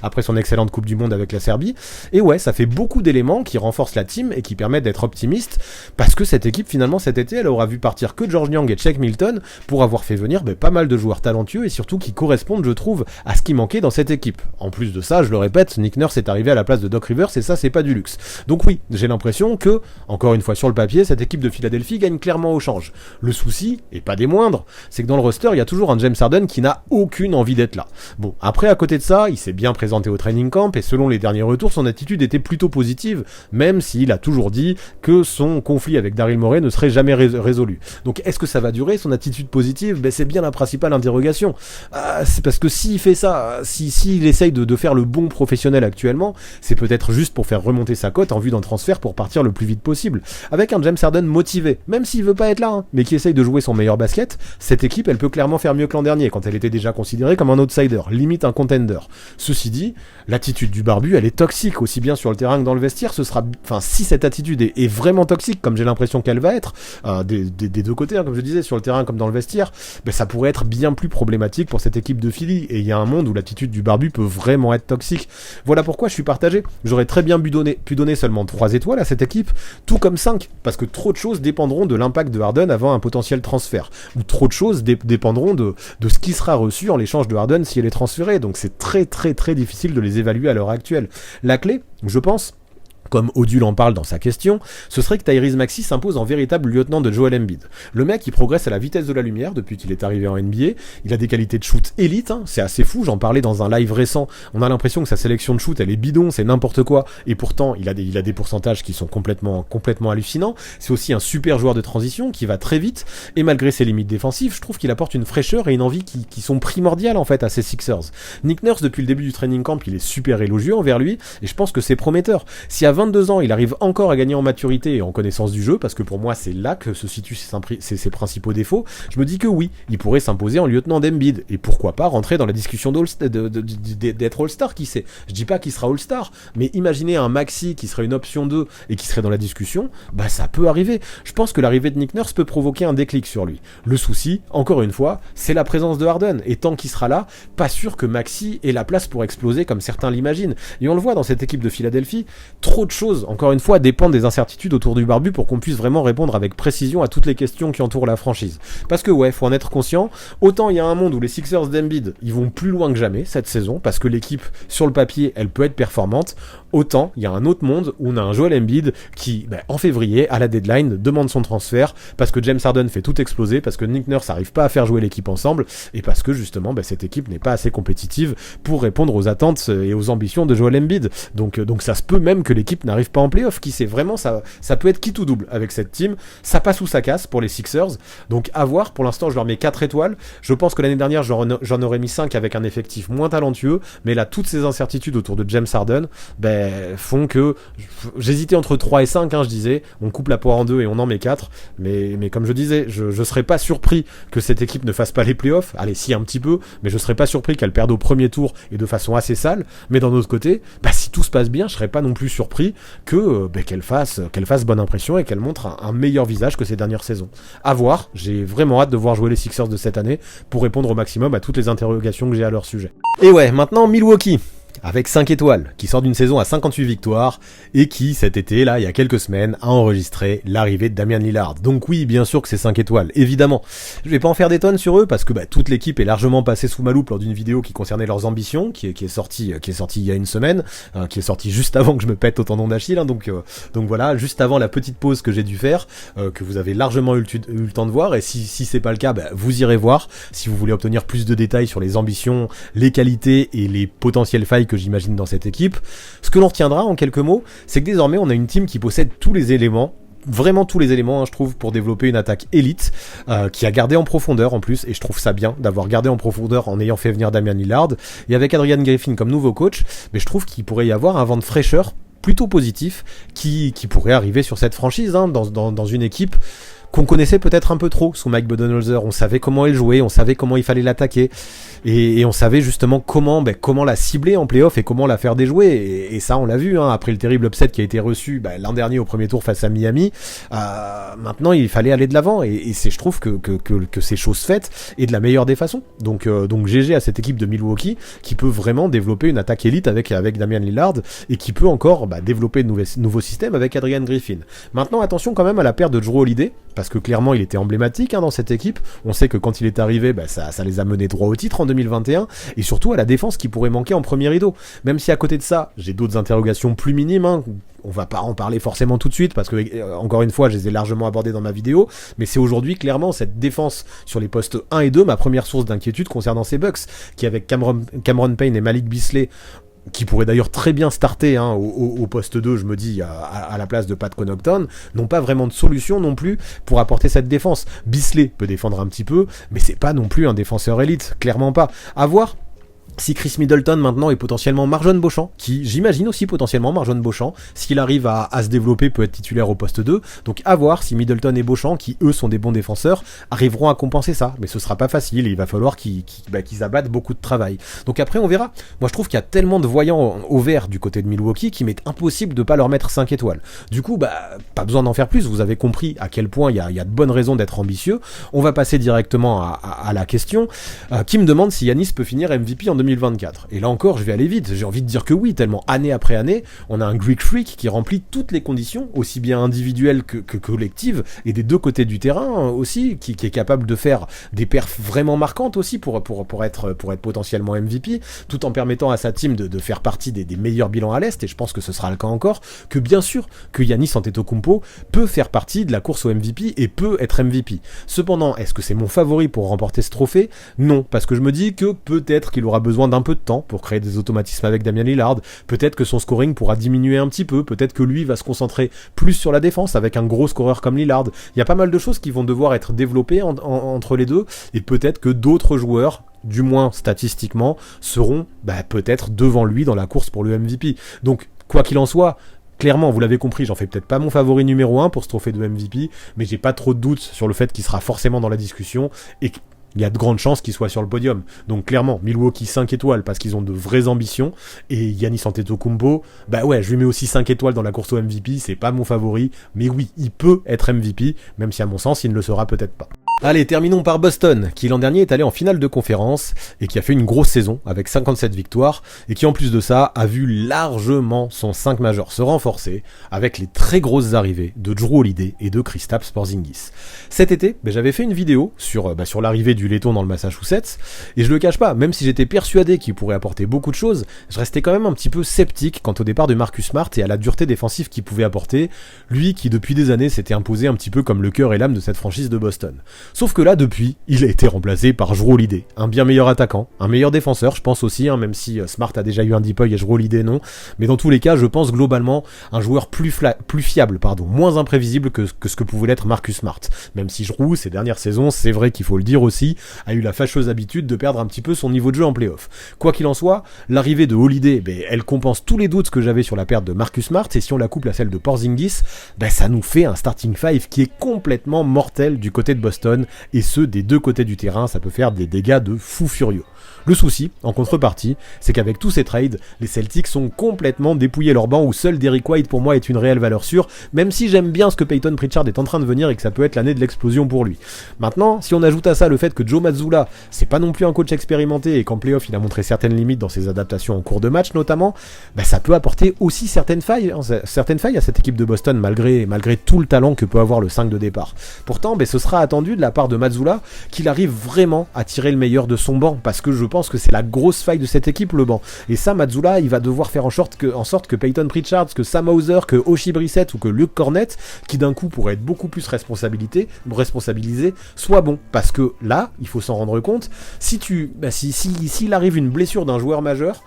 après son excellente Coupe du Monde avec la Serbie. Et ouais, ça fait beaucoup d'éléments qui renforcent la team et qui permettent d'être optimiste, parce que cette équipe, finalement, cet été, elle aura vu partir que George Niang et Shake Milton pour avoir fait venir pas mal de joueurs talentueux et surtout qui correspondent, je trouve, à ce qui manquait dans cette équipe. En plus de ça, je le répète, Nick Nurse est arrivé à la place de Doc Rivers et ça, c'est pas du luxe. Donc oui, j'ai l'impression que, encore une fois sur le papier, cette équipe de Philadelphie gagne clairement au change. Le souci, et pas des moindres, c'est que dans le roster, il y a toujours un James Harden qui n'a aucune envie d'être là. Bon, après, à côté de ça, il s'est bien présenté au training camp, et selon les derniers retours, son attitude était plutôt positive, même s'il a toujours dit que son conflit avec Daryl Morey ne serait jamais résolu. Donc, est-ce que ça va durer, son attitude positive? C'est bien la principale interrogation. C'est parce que s'il fait ça, s'il essaye de faire le bon professionnel actuellement, c'est peut-être juste pour faire remonter sa cote en vue d'un transfert pour partir le plus vite possible. Avec un James Harden motivé, même s'il veut pas être là, mais qui essaye de jouer son meilleur basket, cette équipe, elle peut clairement faire mieux que l'an dernier, quand elle était déjà considérée comme un outsider, limite un contender. Ceci dit, l'attitude du barbu, elle est toxique, aussi bien sur le terrain que dans le vestiaire. Si cette attitude est vraiment toxique, comme j'ai l'impression qu'elle va être, des deux côtés, comme je disais, sur le terrain comme dans le vestiaire, ça pourrait être bien plus problématique pour cette équipe de Philly, et il y a un monde où l'attitude du barbu peut vraiment être toxique. Voilà pourquoi je suis partagé. J'aurais très bien pu donner seulement 3 étoiles à cette équipe, tout comme 5, parce que trop de choses dépendront de l'impact de Harden avant un potentiel transfert, ou trop de choses dépendront de ce qui sera reçu en l'échange de Harden si elle est transférée, donc c'est très très très difficile de les évaluer à l'heure actuelle. La clé, je pense, comme Odule en parle dans sa question, ce serait que Tyrese Maxey s'impose en véritable lieutenant de Joel Embiid. Le mec, il progresse à la vitesse de la lumière depuis qu'il est arrivé en NBA, il a des qualités de shoot élite, c'est assez fou, j'en parlais dans un live récent, on a l'impression que sa sélection de shoot, elle est bidon, c'est n'importe quoi, et pourtant, il a des pourcentages qui sont complètement hallucinants. C'est aussi un super joueur de transition qui va très vite, et malgré ses limites défensives, je trouve qu'il apporte une fraîcheur et une envie qui sont primordiales en fait à ces Sixers. Nick Nurse, depuis le début du training camp, il est super élogieux envers lui, et je pense que c'est prometteur. Si à 22 ans, il arrive encore à gagner en maturité et en connaissance du jeu, parce que pour moi c'est là que se situent ses principaux défauts, je me dis que oui, il pourrait s'imposer en lieutenant d'Embiid, et pourquoi pas rentrer dans la discussion d'être All-Star, qui sait. Je dis pas qu'il sera All-Star, mais imaginez un Maxey qui serait une option 2 et qui serait dans la discussion, ça peut arriver. Je pense que l'arrivée de Nick Nurse peut provoquer un déclic sur lui. Le souci, encore une fois, c'est la présence de Harden, et tant qu'il sera là, pas sûr que Maxey ait la place pour exploser comme certains l'imaginent. Et on le voit dans cette équipe de Philadelphie, trop de choses, encore une fois, dépendent des incertitudes autour du barbu pour qu'on puisse vraiment répondre avec précision à toutes les questions qui entourent la franchise. Parce que ouais, faut en être conscient, autant il y a un monde où les Sixers d'Embiid, ils vont plus loin que jamais cette saison, parce que l'équipe, sur le papier, elle peut être performante, autant il y a un autre monde où on a un Joel Embiid qui, en février, à la deadline, demande son transfert, parce que James Harden fait tout exploser, parce que Nick Nurse n'arrive pas à faire jouer l'équipe ensemble, et parce que justement, cette équipe n'est pas assez compétitive pour répondre aux attentes et aux ambitions de Joel Embiid. Donc ça se peut même que l'équipe n'arrive pas en playoff, qui sait vraiment, ça peut être qui tout double avec cette team, ça passe ou ça casse pour les Sixers, donc à voir. Pour l'instant je leur mets 4 étoiles, je pense que l'année dernière j'en aurais mis 5 avec un effectif moins talentueux, mais là toutes ces incertitudes autour de James Harden font que j'hésitais entre 3 et 5, je disais, on coupe la poire en deux et on en met 4, mais comme je disais, je serais pas surpris que cette équipe ne fasse pas les playoffs, allez si un petit peu, mais je serais pas surpris qu'elle perde au premier tour et de façon assez sale, mais d'un autre côté, si tout se passe bien, je serais pas non plus surpris que qu'elle fasse bonne impression et qu'elle montre un meilleur visage que ces dernières saisons. À voir, j'ai vraiment hâte de voir jouer les Sixers de cette année pour répondre au maximum à toutes les interrogations que j'ai à leur sujet. Et ouais, maintenant Milwaukee, avec 5 étoiles, qui sort d'une saison à 58 victoires, et qui, cet été, là, il y a quelques semaines, a enregistré l'arrivée de Damian Lillard. Donc oui, bien sûr que c'est 5 étoiles, évidemment. Je vais pas en faire des tonnes sur eux, parce que toute l'équipe est largement passée sous ma loupe lors d'une vidéo qui concernait leurs ambitions, qui est sortie il y a une semaine, qui est sortie juste avant que je me pète au tendon d'Achille, donc voilà, juste avant la petite pause que j'ai dû faire, que vous avez largement eu le temps de voir, et si c'est pas le cas, vous irez voir, si vous voulez obtenir plus de détails sur les ambitions, les qualités et les potentielles failles que j'imagine dans cette équipe. Ce que l'on retiendra en quelques mots, c'est que désormais on a une team qui possède tous les éléments, vraiment tous les éléments, je trouve, pour développer une attaque élite, qui a gardé en profondeur en plus, et je trouve ça bien d'avoir gardé en profondeur en ayant fait venir Damian Lillard, et avec Adrian Griffin comme nouveau coach, mais je trouve qu'il pourrait y avoir un vent de fraîcheur plutôt positif qui pourrait arriver sur cette franchise, dans une équipe qu'on connaissait peut-être un peu trop sous Mike Budenholzer. On savait comment il jouait, on savait comment il fallait l'attaquer, et on savait justement comment la cibler en playoff et comment la faire déjouer, et ça on l'a vu, après le terrible upset qui a été reçu l'an dernier au premier tour face à Miami. Maintenant il fallait aller de l'avant, et je trouve que c'est chose faite, et de la meilleure des façons. Donc GG à cette équipe de Milwaukee qui peut vraiment développer une attaque élite avec Damian Lillard, et qui peut encore développer de nouveaux systèmes avec Adrian Griffin. Maintenant attention quand même à la perte de Jrue Holiday, parce que clairement il était emblématique dans cette équipe. On sait que quand il est arrivé, ça les a menés droit au titre en 2021, et surtout à la défense qui pourrait manquer en premier rideau. Même si à côté de ça, j'ai d'autres interrogations plus minimes, on va pas en parler forcément tout de suite, parce que encore une fois, je les ai largement abordées dans ma vidéo, mais c'est aujourd'hui clairement cette défense sur les postes 1 et 2, ma première source d'inquiétude concernant ces Bucks, qui avec Cameron Payne et Malik Beasley, qui pourrait d'ailleurs très bien starter au poste 2, je me dis, à la place de Pat Connaughton, n'ont pas vraiment de solution non plus pour apporter cette défense. Beasley peut défendre un petit peu, mais c'est pas non plus un défenseur élite, clairement pas. À voir si Chris Middleton maintenant est potentiellement Marjon Beauchamp, qui j'imagine aussi potentiellement Marjon Beauchamp, s'il arrive à se développer, peut être titulaire au poste 2, donc à voir si Middleton et Beauchamp, qui eux sont des bons défenseurs, arriveront à compenser ça, mais ce sera pas facile, et il va falloir qu'ils abattent beaucoup de travail. Donc après on verra. Moi je trouve qu'il y a tellement de voyants au vert du côté de Milwaukee qu'il m'est impossible de pas leur mettre 5 étoiles. Du coup pas besoin d'en faire plus, vous avez compris à quel point il y a de bonnes raisons d'être ambitieux. On va passer directement à la question qui me demande si Giannis peut finir MVP en 2024. Et là encore, je vais aller vite. J'ai envie de dire que oui, tellement année après année, on a un Greek Freak qui remplit toutes les conditions, aussi bien individuelles que collectives, et des deux côtés du terrain aussi, qui est capable de faire des perfs vraiment marquantes aussi pour être potentiellement MVP, tout en permettant à sa team de faire partie des meilleurs bilans à l'Est, et je pense que ce sera le cas encore, que bien sûr que Giannis Antetokounmpo peut faire partie de la course au MVP et peut être MVP. Cependant, est-ce que c'est mon favori pour remporter ce trophée ? Non, parce que je me dis que peut-être qu'il aura besoin d'un peu de temps pour créer des automatismes avec Damian Lillard, peut-être que son scoring pourra diminuer un petit peu, peut-être que lui va se concentrer plus sur la défense avec un gros scoreur comme Lillard. Il y a pas mal de choses qui vont devoir être développées entre les deux, et peut-être que d'autres joueurs, du moins statistiquement, seront peut-être devant lui dans la course pour le MVP. Donc quoi qu'il en soit, clairement, vous l'avez compris, j'en fais peut-être pas mon favori numéro 1 pour ce trophée de MVP, mais j'ai pas trop de doutes sur le fait qu'il sera forcément dans la discussion, et il y a de grandes chances qu'ils soient sur le podium. Donc clairement, Milwaukee 5 étoiles parce qu'ils ont de vraies ambitions, et Giannis Antetokounmpo, bah ouais, je lui mets aussi 5 étoiles dans la course au MVP, c'est pas mon favori, mais oui, il peut être MVP, même si à mon sens, il ne le sera peut-être pas. Allez, terminons par Boston, qui l'an dernier est allé en finale de conférence, et qui a fait une grosse saison, avec 57 victoires, et qui en plus de ça, a vu largement son 5 majeur se renforcer, avec les très grosses arrivées de Jrue Holiday et de Kristaps Porzingis. Cet été, j'avais fait une vidéo sur l'arrivée du laiton dans le Massachusetts, et je le cache pas, même si j'étais persuadé qu'il pourrait apporter beaucoup de choses, je restais quand même un petit peu sceptique quant au départ de Marcus Smart et à la dureté défensive qu'il pouvait apporter, lui qui depuis des années s'était imposé un petit peu comme le cœur et l'âme de cette franchise de Boston. Sauf que là, depuis, il a été remplacé par Jrue Holiday, un bien meilleur attaquant, un meilleur défenseur, je pense aussi, même si Smart a déjà eu un deep et Jrue Holiday non, mais dans tous les cas, je pense globalement un joueur plus fiable, moins imprévisible que ce que pouvait l'être Marcus Smart, même si Jrue, ces dernières saisons, c'est vrai qu'il faut le dire aussi, a eu la fâcheuse habitude de perdre un petit peu son niveau de jeu en play-off. Quoi qu'il en soit, l'arrivée de Holiday, elle compense tous les doutes que j'avais sur la perte de Marcus Smart, et si on la couple à celle de Porzingis, ça nous fait un starting five qui est complètement mortel du côté de Boston, et ce, des deux côtés du terrain, ça peut faire des dégâts de fou furieux. Le souci, en contrepartie, c'est qu'avec tous ces trades, les Celtics ont complètement dépouillé leur banc où seul Derrick White pour moi est une réelle valeur sûre, même si j'aime bien ce que Peyton Pritchard est en train de venir et que ça peut être l'année de l'explosion pour lui. Maintenant, si on ajoute à ça le fait que Joe Mazzulla, c'est pas non plus un coach expérimenté et qu'en playoff il a montré certaines limites dans ses adaptations en cours de match notamment, ça peut apporter aussi certaines failles à cette équipe de Boston malgré tout le talent que peut avoir le 5 de départ. Pourtant, ce sera attendu de la part de Mazzulla qu'il arrive vraiment à tirer le meilleur de son banc, parce que je pense que c'est la grosse faille de cette équipe, le banc. Et ça, Mazzulla, il va devoir faire en sorte que Peyton Pritchard, que Sam Hauser, que Oshie Brissett ou que Luke Cornett, qui d'un coup pourrait être beaucoup plus responsabilisé, soit bon. Parce que là, il faut s'en rendre compte, s'il arrive une blessure d'un joueur majeur,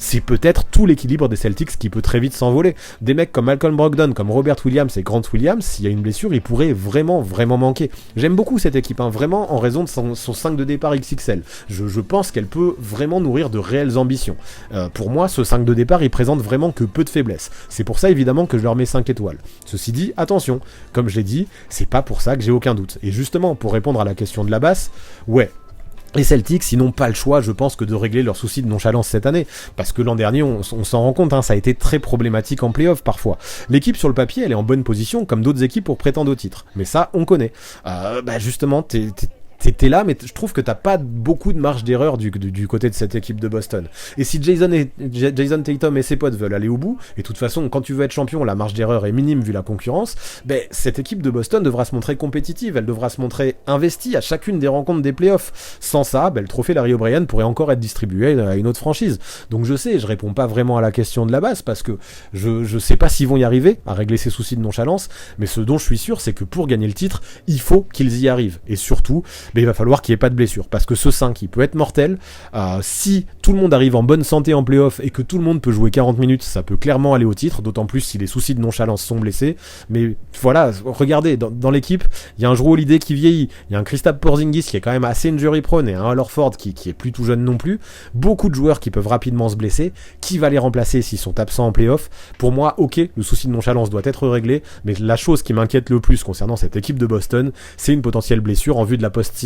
c'est peut-être tout l'équilibre des Celtics qui peut très vite s'envoler. Des mecs comme Malcolm Brogdon, comme Robert Williams et Grant Williams, s'il y a une blessure, ils pourraient vraiment manquer. J'aime beaucoup cette équipe, vraiment en raison de son 5 de départ XXL. Je pense qu'elle peut vraiment nourrir de réelles ambitions. Pour moi, ce 5 de départ, il présente vraiment que peu de faiblesses. C'est pour ça, évidemment, que je leur mets 5 étoiles. Ceci dit, attention, comme je l'ai dit, c'est pas pour ça que j'ai aucun doute. Et justement, pour répondre à la question de la basse, ouais, les Celtics, ils n'ont pas le choix, je pense, que de régler leur souci de nonchalance cette année, parce que l'an dernier, on s'en rend compte, ça a été très problématique en play-off parfois. L'équipe sur le papier, elle est en bonne position, comme d'autres équipes pour prétendre au titre, mais ça, on connaît. Justement, t'es là, mais je trouve que t'as pas beaucoup de marge d'erreur du côté de cette équipe de Boston. Et si Jason Tatum et ses potes veulent aller au bout, et de toute façon, quand tu veux être champion, la marge d'erreur est minime vu la concurrence, cette équipe de Boston devra se montrer compétitive, elle devra se montrer investie à chacune des rencontres des playoffs. Sans ça, le trophée Larry O'Brien pourrait encore être distribué à une autre franchise. Donc je sais, je réponds pas vraiment à la question de la base, parce que je sais pas s'ils vont y arriver à régler ces soucis de nonchalance, mais ce dont je suis sûr, c'est que pour gagner le titre, il faut qu'ils y arrivent. Et surtout, il va falloir qu'il n'y ait pas de blessure, parce que ce 5 il peut être mortel. Si tout le monde arrive en bonne santé en play-off et que tout le monde peut jouer 40 minutes, ça peut clairement aller au titre, d'autant plus si les soucis de nonchalance sont blessés. Mais voilà, regardez, dans l'équipe, il y a un Jrue Holiday qui vieillit, il y a un Kristaps Porzingis qui est quand même assez injury prone, et un Al Horford qui est plus tout jeune non plus. Beaucoup de joueurs qui peuvent rapidement se blesser. Qui va les remplacer s'ils sont absents en play-off? Pour moi, ok, le souci de nonchalance doit être réglé, mais la chose qui m'inquiète le plus concernant cette équipe de Boston, c'est une potentielle blessure en vue de la post-season.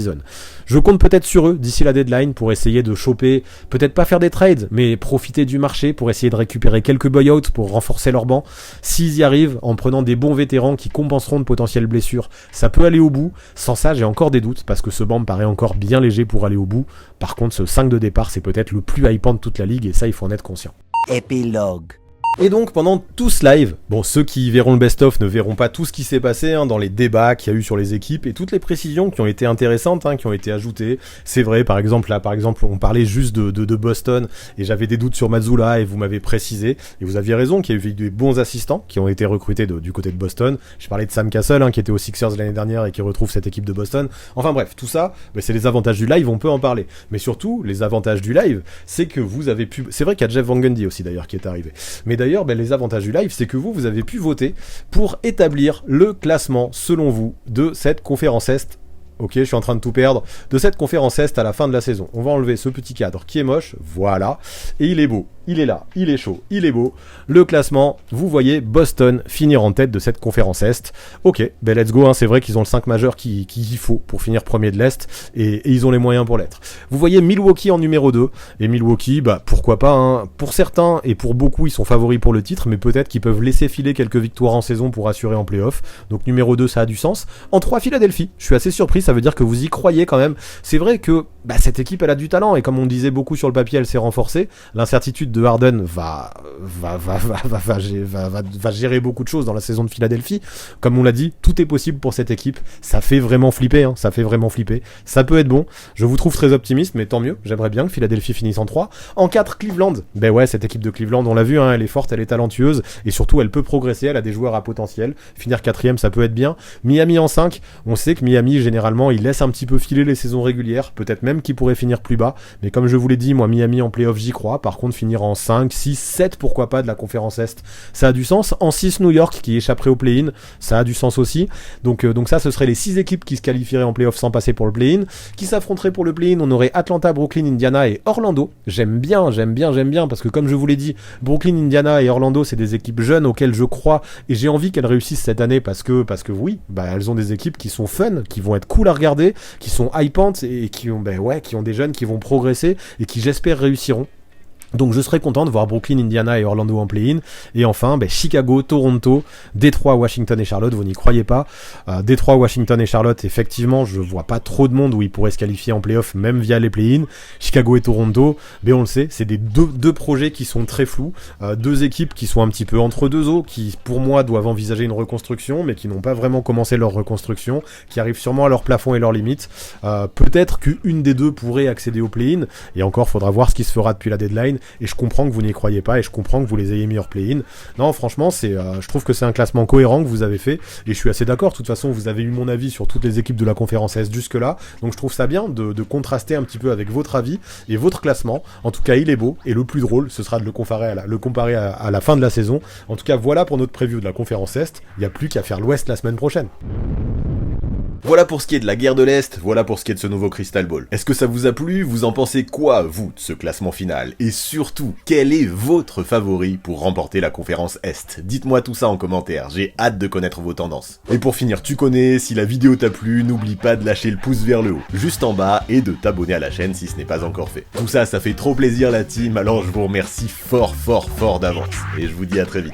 Je compte peut-être sur eux d'ici la deadline pour essayer de choper, peut-être pas faire des trades, mais profiter du marché pour essayer de récupérer quelques buyouts pour renforcer leur banc. S'ils y arrivent en prenant des bons vétérans qui compenseront de potentielles blessures, ça peut aller au bout. Sans ça, j'ai encore des doutes parce que ce banc me paraît encore bien léger pour aller au bout. Par contre, ce 5 de départ, c'est peut-être le plus hypant de toute la ligue et ça, il faut en être conscient. Épilogue. Et donc pendant tout ce live, ceux qui verront le best-of ne verront pas tout ce qui s'est passé dans les débats qu'il y a eu sur les équipes et toutes les précisions qui ont été intéressantes, qui ont été ajoutées. C'est vrai, par exemple, on parlait juste de Boston et j'avais des doutes sur Mazzulla et vous m'avez précisé, et vous aviez raison qu'il y a eu des bons assistants qui ont été recrutés du côté de Boston. Je parlais de Sam Cassell qui était aux Sixers l'année dernière et qui retrouve cette équipe de Boston. Enfin bref, tout ça, c'est les avantages du live, on peut en parler. Mais surtout, les avantages du live, c'est que vous avez pu... C'est vrai qu'il y a Jeff Van Gundy aussi d'ailleurs qui est arrivé. Mais d'ailleurs, les avantages du live, c'est que vous avez pu voter pour établir le classement, selon vous, de cette conférence Est ok, je suis en train de tout perdre, de cette conférence Est à la fin de la saison. On va enlever ce petit cadre qui est moche, voilà, et il est beau, il est là, il est chaud, il est beau. Le classement, vous voyez Boston finir en tête de cette conférence Est. Ok, ben let's go, hein, c'est vrai qu'ils ont le 5 majeur qu'il faut pour finir premier de l'Est, et ils ont les moyens pour l'être. Vous voyez Milwaukee en numéro 2, et Milwaukee, bah pourquoi pas, hein. Pour certains et pour beaucoup, ils sont favoris pour le titre, mais peut-être qu'ils peuvent laisser filer quelques victoires en saison pour assurer en play-off. Donc numéro 2, ça a du sens. En 3, Philadelphie. Je suis assez surpris, ça veut dire que vous y croyez quand même. C'est vrai que cette équipe, elle a du talent, et comme on disait beaucoup sur le papier, elle s'est renforcée. L'incertitude de Harden va gérer beaucoup de choses dans la saison de Philadelphie. Comme on l'a dit, tout est possible pour cette équipe. Ça fait vraiment flipper, hein. Ça fait vraiment flipper. Ça peut être bon. Je vous trouve très optimiste, mais tant mieux. J'aimerais bien que Philadelphie finisse en 3. En 4, Cleveland. Ben ouais, cette équipe de Cleveland, on l'a vu, hein, elle est forte, elle est talentueuse, et surtout, elle peut progresser, elle a des joueurs à potentiel. Finir 4ème, ça peut être bien. Miami en 5. On sait que Miami, généralement, il laisse un petit peu filer les saisons régulières. Peut-être même qu'il pourrait finir plus bas. Mais comme je vous l'ai dit, moi, Miami en play-off, j'y crois. Par contre, finir en 5, 6, 7, pourquoi pas, de la conférence Est, ça a du sens. En 6, New York, qui échapperait au play-in, ça a du sens aussi. Donc ça, ce serait les 6 équipes qui se qualifieraient en play-off sans passer pour le play-in. Qui s'affronteraient pour le play-in, on aurait Atlanta, Brooklyn, Indiana et Orlando. J'aime bien, parce que comme je vous l'ai dit, Brooklyn, Indiana et Orlando, c'est des équipes jeunes auxquelles je crois, et j'ai envie qu'elles réussissent cette année parce que oui, elles ont des équipes qui sont fun, qui vont être cool à regarder, qui sont hypantes et qui ont des jeunes qui vont progresser et qui, j'espère, réussiront. Donc je serais content de voir Brooklyn, Indiana et Orlando en play-in. Et enfin, Chicago, Toronto, Détroit, Washington et Charlotte, vous n'y croyez pas. Détroit, Washington et Charlotte, effectivement, je vois pas trop de monde où ils pourraient se qualifier en play-off, même via les play-in. Chicago et Toronto, on le sait, c'est des deux projets qui sont très flous. Deux équipes qui sont un petit peu entre deux eaux, qui pour moi doivent envisager une reconstruction, mais qui n'ont pas vraiment commencé leur reconstruction, qui arrivent sûrement à leur plafond et leurs limites. Peut-être qu'une des deux pourrait accéder au play-in, et encore, faudra voir ce qui se fera depuis la deadline. Et je comprends que vous n'y croyez pas, et je comprends que vous les ayez mis hors play-in. Non, franchement, je trouve que c'est un classement cohérent que vous avez fait, et je suis assez d'accord. De toute façon, vous avez eu mon avis sur toutes les équipes de la conférence Est jusque-là, donc je trouve ça bien de contraster un petit peu avec votre avis et votre classement. En tout cas, il est beau, et le plus drôle, ce sera de le comparer à la fin de la saison. En tout cas, voilà pour notre preview de la conférence Est. Il n'y a plus qu'à faire l'Ouest la semaine prochaine. Voilà pour ce qui est de la guerre de l'Est, voilà pour ce qui est de ce nouveau Crystal Ball. Est-ce que ça vous a plu? Vous en pensez quoi, vous, de ce classement final? Et surtout, quel est votre favori pour remporter la conférence Est? Dites-moi tout ça en commentaire, j'ai hâte de connaître vos tendances. Et pour finir, tu connais, si la vidéo t'a plu, n'oublie pas de lâcher le pouce vers le haut, juste en bas, et de t'abonner à la chaîne si ce n'est pas encore fait. Tout ça, ça fait trop plaisir la team, alors je vous remercie fort d'avance. Et je vous dis à très vite.